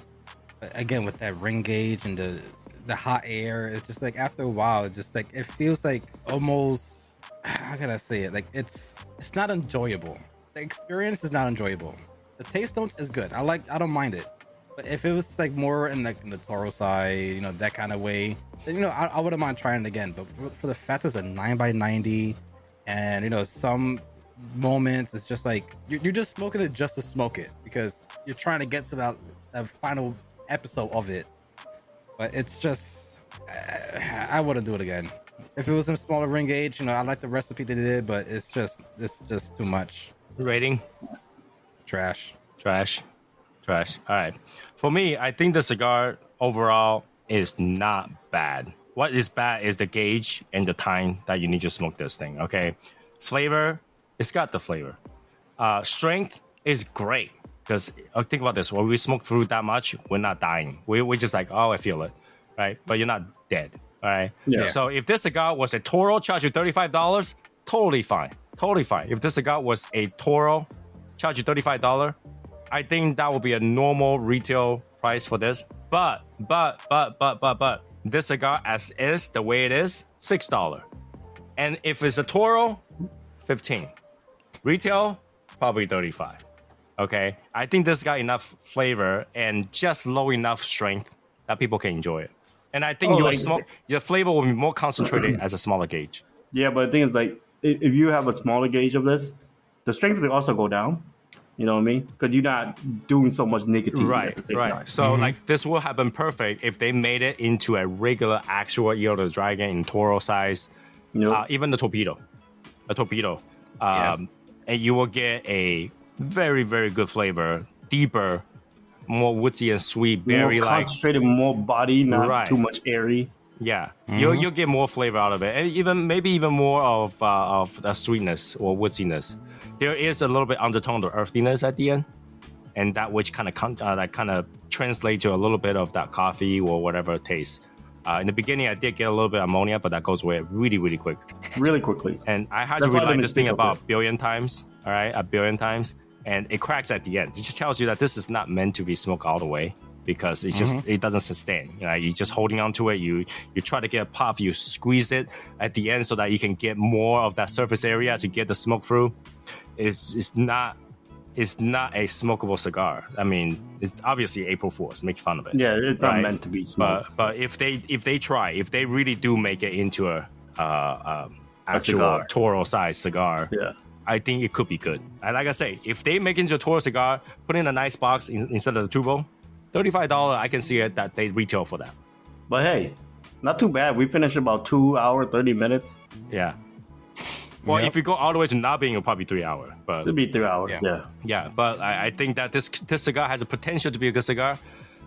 But again, with that ring gauge and the hot air, it's just like after a while, it's just like it feels like almost, how can I say it? Like it's not enjoyable. The experience is not enjoyable. The taste notes is good. I don't mind it. But if it was like more in like in the Toro side, that kind of way, then I wouldn't mind trying it again. But for the fact it's a 9x90, and some moments it's just like you're just smoking it just to smoke it because you're trying to get to that final episode of it. But it's just I wouldn't do it again. If it was in smaller ring gauge, I like the recipe they did, but it's just too much. Rating. Trash. All right. For me, I think the cigar overall is not bad. What is bad is the gauge and the time that you need to smoke this thing. Okay. Flavor, it's got the flavor. Strength is great because think about this. When we smoke through that much, we're not dying. We're just like, oh, I feel it. Right. But you're not dead. All right. Yeah. So if this cigar was a Toro, charge you $35, totally fine. If this cigar was a Toro, charge you $35, I think that would be a normal retail price for this. But this cigar as is, the way it is, $6. And if it's a Toro, $15. Retail, probably $35. Okay? I think this got enough flavor and just low enough strength that people can enjoy it. And I think your flavor will be more concentrated as a smaller gauge. Yeah, but the thing is, like, if you have a smaller gauge of this, the strength will also go down. You know what I mean? Because you're not doing so much nicotine at the same time. So like this will happen perfect if they made it into a regular actual Year of the Dragon in Toro size, even the torpedo, and you will get a very, very good flavor, deeper, more woodsy and sweet, berry more like, concentrated, more body, not too much airy. Yeah, you'll get more flavor out of it, and maybe even more of the sweetness or woodiness. There is a little bit undertone of earthiness at the end, and that which kind of translates to a little bit of that coffee or whatever taste. In the beginning, I did get a little bit of ammonia, but that goes away really, really quick. Really quickly. And I had to relight this thing about 1 billion times. All right, 1 billion times, and it cracks at the end. It just tells you that this is not meant to be smoked all the way. Because it's just it doesn't sustain. You're just holding on to it. You try to get a puff, you squeeze it at the end so that you can get more of that surface area to get the smoke through. It's not a smokable cigar. I mean, it's obviously April Fool's, make fun of it. Yeah, it's not meant to be smoked. But if they really do make it into a actual cigar. Toro size cigar, Yeah. I think it could be good. And like I say, if they make it into a Toro cigar, put in a nice box instead of the tubo, $35, I can see it that they retail for that. But hey, not too bad. We finished about 2 hours, 30 minutes. Yeah. Well, Yep. if you go all the way to not being, it'll probably 3 hours. But It'll be 3 hours. Yeah. Yeah. yeah, but I think that this cigar has a potential to be a good cigar.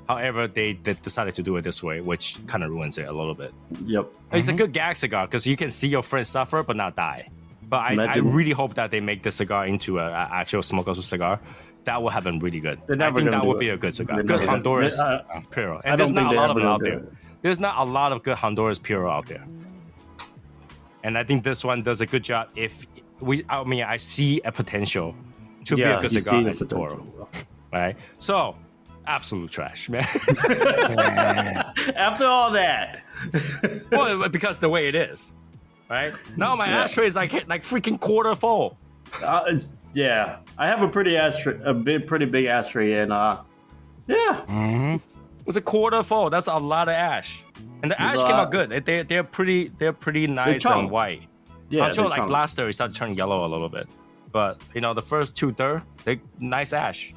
However, they decided to do it this way, which kind of ruins it a little bit. Yep. It's a good gag cigar because you can see your friend suffer but not die. But I Imagine- really hope that they make this cigar into an actual smokeless cigar. That will happen really good. They're I never think gonna that do would it. be a good cigar. They're Good never gonna- Honduras I- Puro. I And there's don't think not a they're lot of ever them gonna out do there. it. There's not a lot of good Honduras Puro out there. And I think this one does a good job. I see a potential to be a good you cigar see the as a Toro. potential. Right? So, absolute trash, man. After all that. Well, because the way it is. Right? Now my ashtray is like freaking quarter full. Yeah. I have a pretty big ashtray, and yeah. It's a quarter full. That's a lot of ash. And the ash came out good. They're pretty nice chunk. and white. Yeah, Until they're like chunk. last year, it started turning yellow a little bit. But the first 2/3, they nice ash.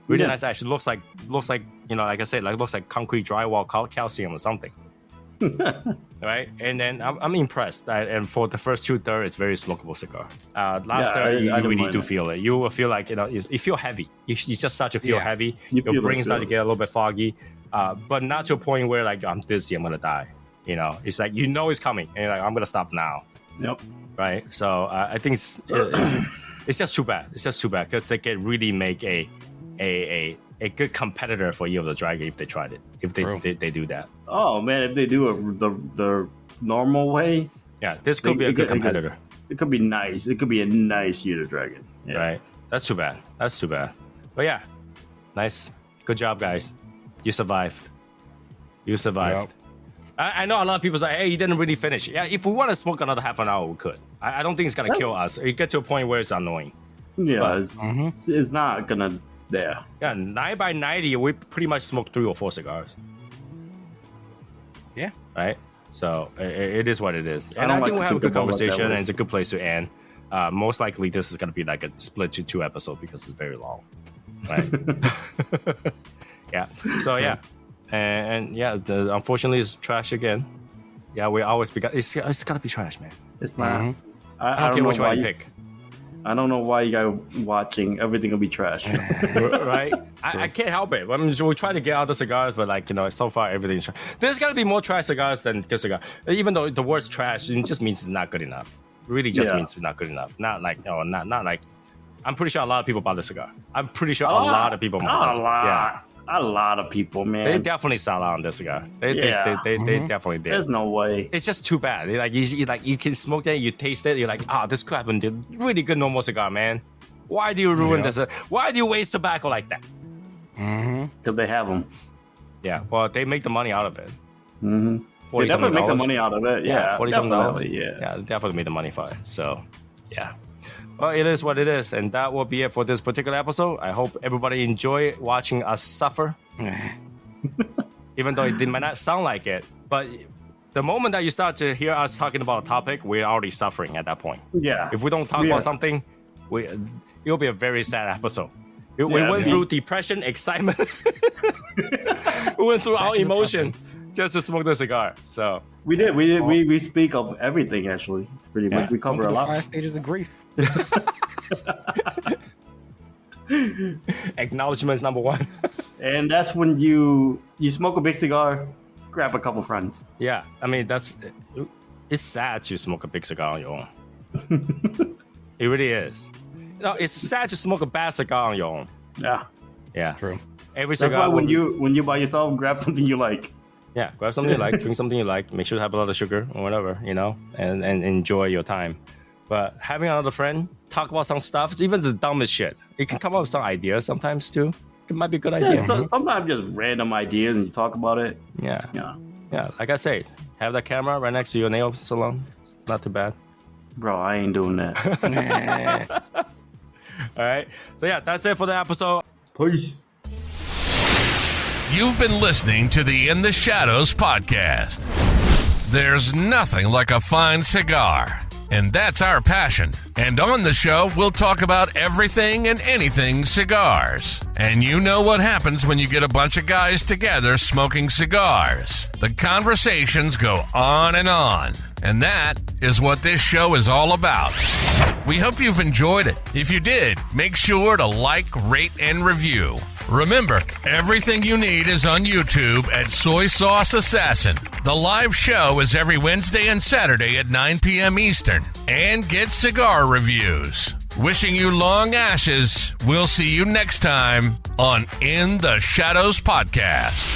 Really Yeah. nice ash. It looks like like I said, looks like concrete drywall calcium or something. Right? And then I'm impressed. And for the first 2/3, it's very smokable cigar. Last Yeah, year, I you don't really mind do it. feel it. You will feel like you feel heavy. You just start to feel Yeah. heavy. You Your feel brain it, starts to yeah. get a little bit foggy, but not to a point where like I'm dizzy, I'm gonna die. It's like it's coming, and you're like I'm gonna stop now. Yep. Right? So I think it's just too bad. It's just too bad because they can really make a good competitor for Year of the Dragon if they tried it. If True. they do that. Oh man, if they do it the normal way, Yeah, this could be a good competitor. it could be nice. It could be a nice Year of the Dragon. Yeah. Right? That's too bad. That's too bad. But yeah, nice. Good job, guys. You survived. You survived. Yep. I know a lot of people say, hey, you didn't really finish. Yeah, if we want to smoke another half an hour, we could. I don't think it's going to kill us. It get to a point where it's annoying. Yeah, But- it's not gonna. Yeah. Yeah, 9 by 90, we pretty much smoked 3 or 4 cigars. Yeah. Right? So it is what it is. I And don't I like think to we'll have a think good about it that conversation, way. and it's a good place to end. Most likely, this is going to be like a split to 2 episodes because it's very long. Right? Yeah. So, yeah. And yeah, unfortunately, it's trash again. Yeah, we always it's got to be trash, man. It's not. Mhm. I don't care which one you pick. I don't know why you guys watching. Everything will be trash. Right? I can't help it. I mean, we try to get out the cigars, but so far everything's trash. There's got to be more trash cigars than good cigars. Even though the word's trash, it just means it's not good enough. It really just Yeah. means it's not good enough. Not like not like. I'm pretty sure a lot of people bought the cigar. I'm pretty sure a lot of people bought this. Yeah, A lot of people, man. they definitely sell out on this cigar. They definitely did. There's no way. It's just too bad. You can smoke that, you taste it, you're like, this could have been a really good normal cigar, man. Why do you ruin this? Why do you waste tobacco like that? Because they have them. Yeah, well, they make the money out of it. Mm-hmm. They $40 definitely make the something money out of it. Yeah, $40 something dollars. definitely, yeah. Yeah, they definitely made the money for it. So, yeah. Well, it is what it is, and that will be it for this particular episode. I hope everybody enjoy watching us suffer, even though it might not sound like it. But the moment that you start to hear us talking about a topic, we're already suffering at that point. Yeah. If we don't talk Yeah. about something, it'll be a very sad episode. We Yeah, went yeah. through depression, excitement. We went through our emotion just to smoke the cigar. So We did. We speak of everything actually. Pretty Yeah. much. We cover a lot. 5 stages of grief. acknowledgement is number 1. And that's when you smoke a big cigar, grab a couple friends. Yeah, I mean it's sad to smoke a big cigar on your own. It really is. It's sad to smoke a bad cigar on your own. Yeah. Yeah, True. every That's cigar. why when you by yourself, grab something you like. Yeah, grab something you like, drink something you like, make sure to have a lot of sugar or whatever, and enjoy your time. But having another friend, talk about some stuff, even the dumbest shit. It can come up with some ideas sometimes too. It might be a good idea. Yeah, so, sometimes just random ideas and you talk about it. Yeah. Yeah. Yeah, like I say, have that camera right next to your nail salon. It's not too bad. Bro, I ain't doing that. All right. So yeah, that's it for the episode. Peace. You've been listening to the In the Shadows podcast. There's nothing like a fine cigar, and that's our passion. And on the show, we'll talk about everything and anything cigars. And you know what happens when you get a bunch of guys together smoking cigars. The conversations go on. And that is what this show is all about. We hope you've enjoyed it. If you did, make sure to like, rate, and review. Remember, everything you need is on YouTube at Soy Sauce Assassin. The live show is every Wednesday and Saturday at 9 p.m. Eastern. And get cigar reviews. Wishing you long ashes. We'll see you next time on In the Shadows Podcast.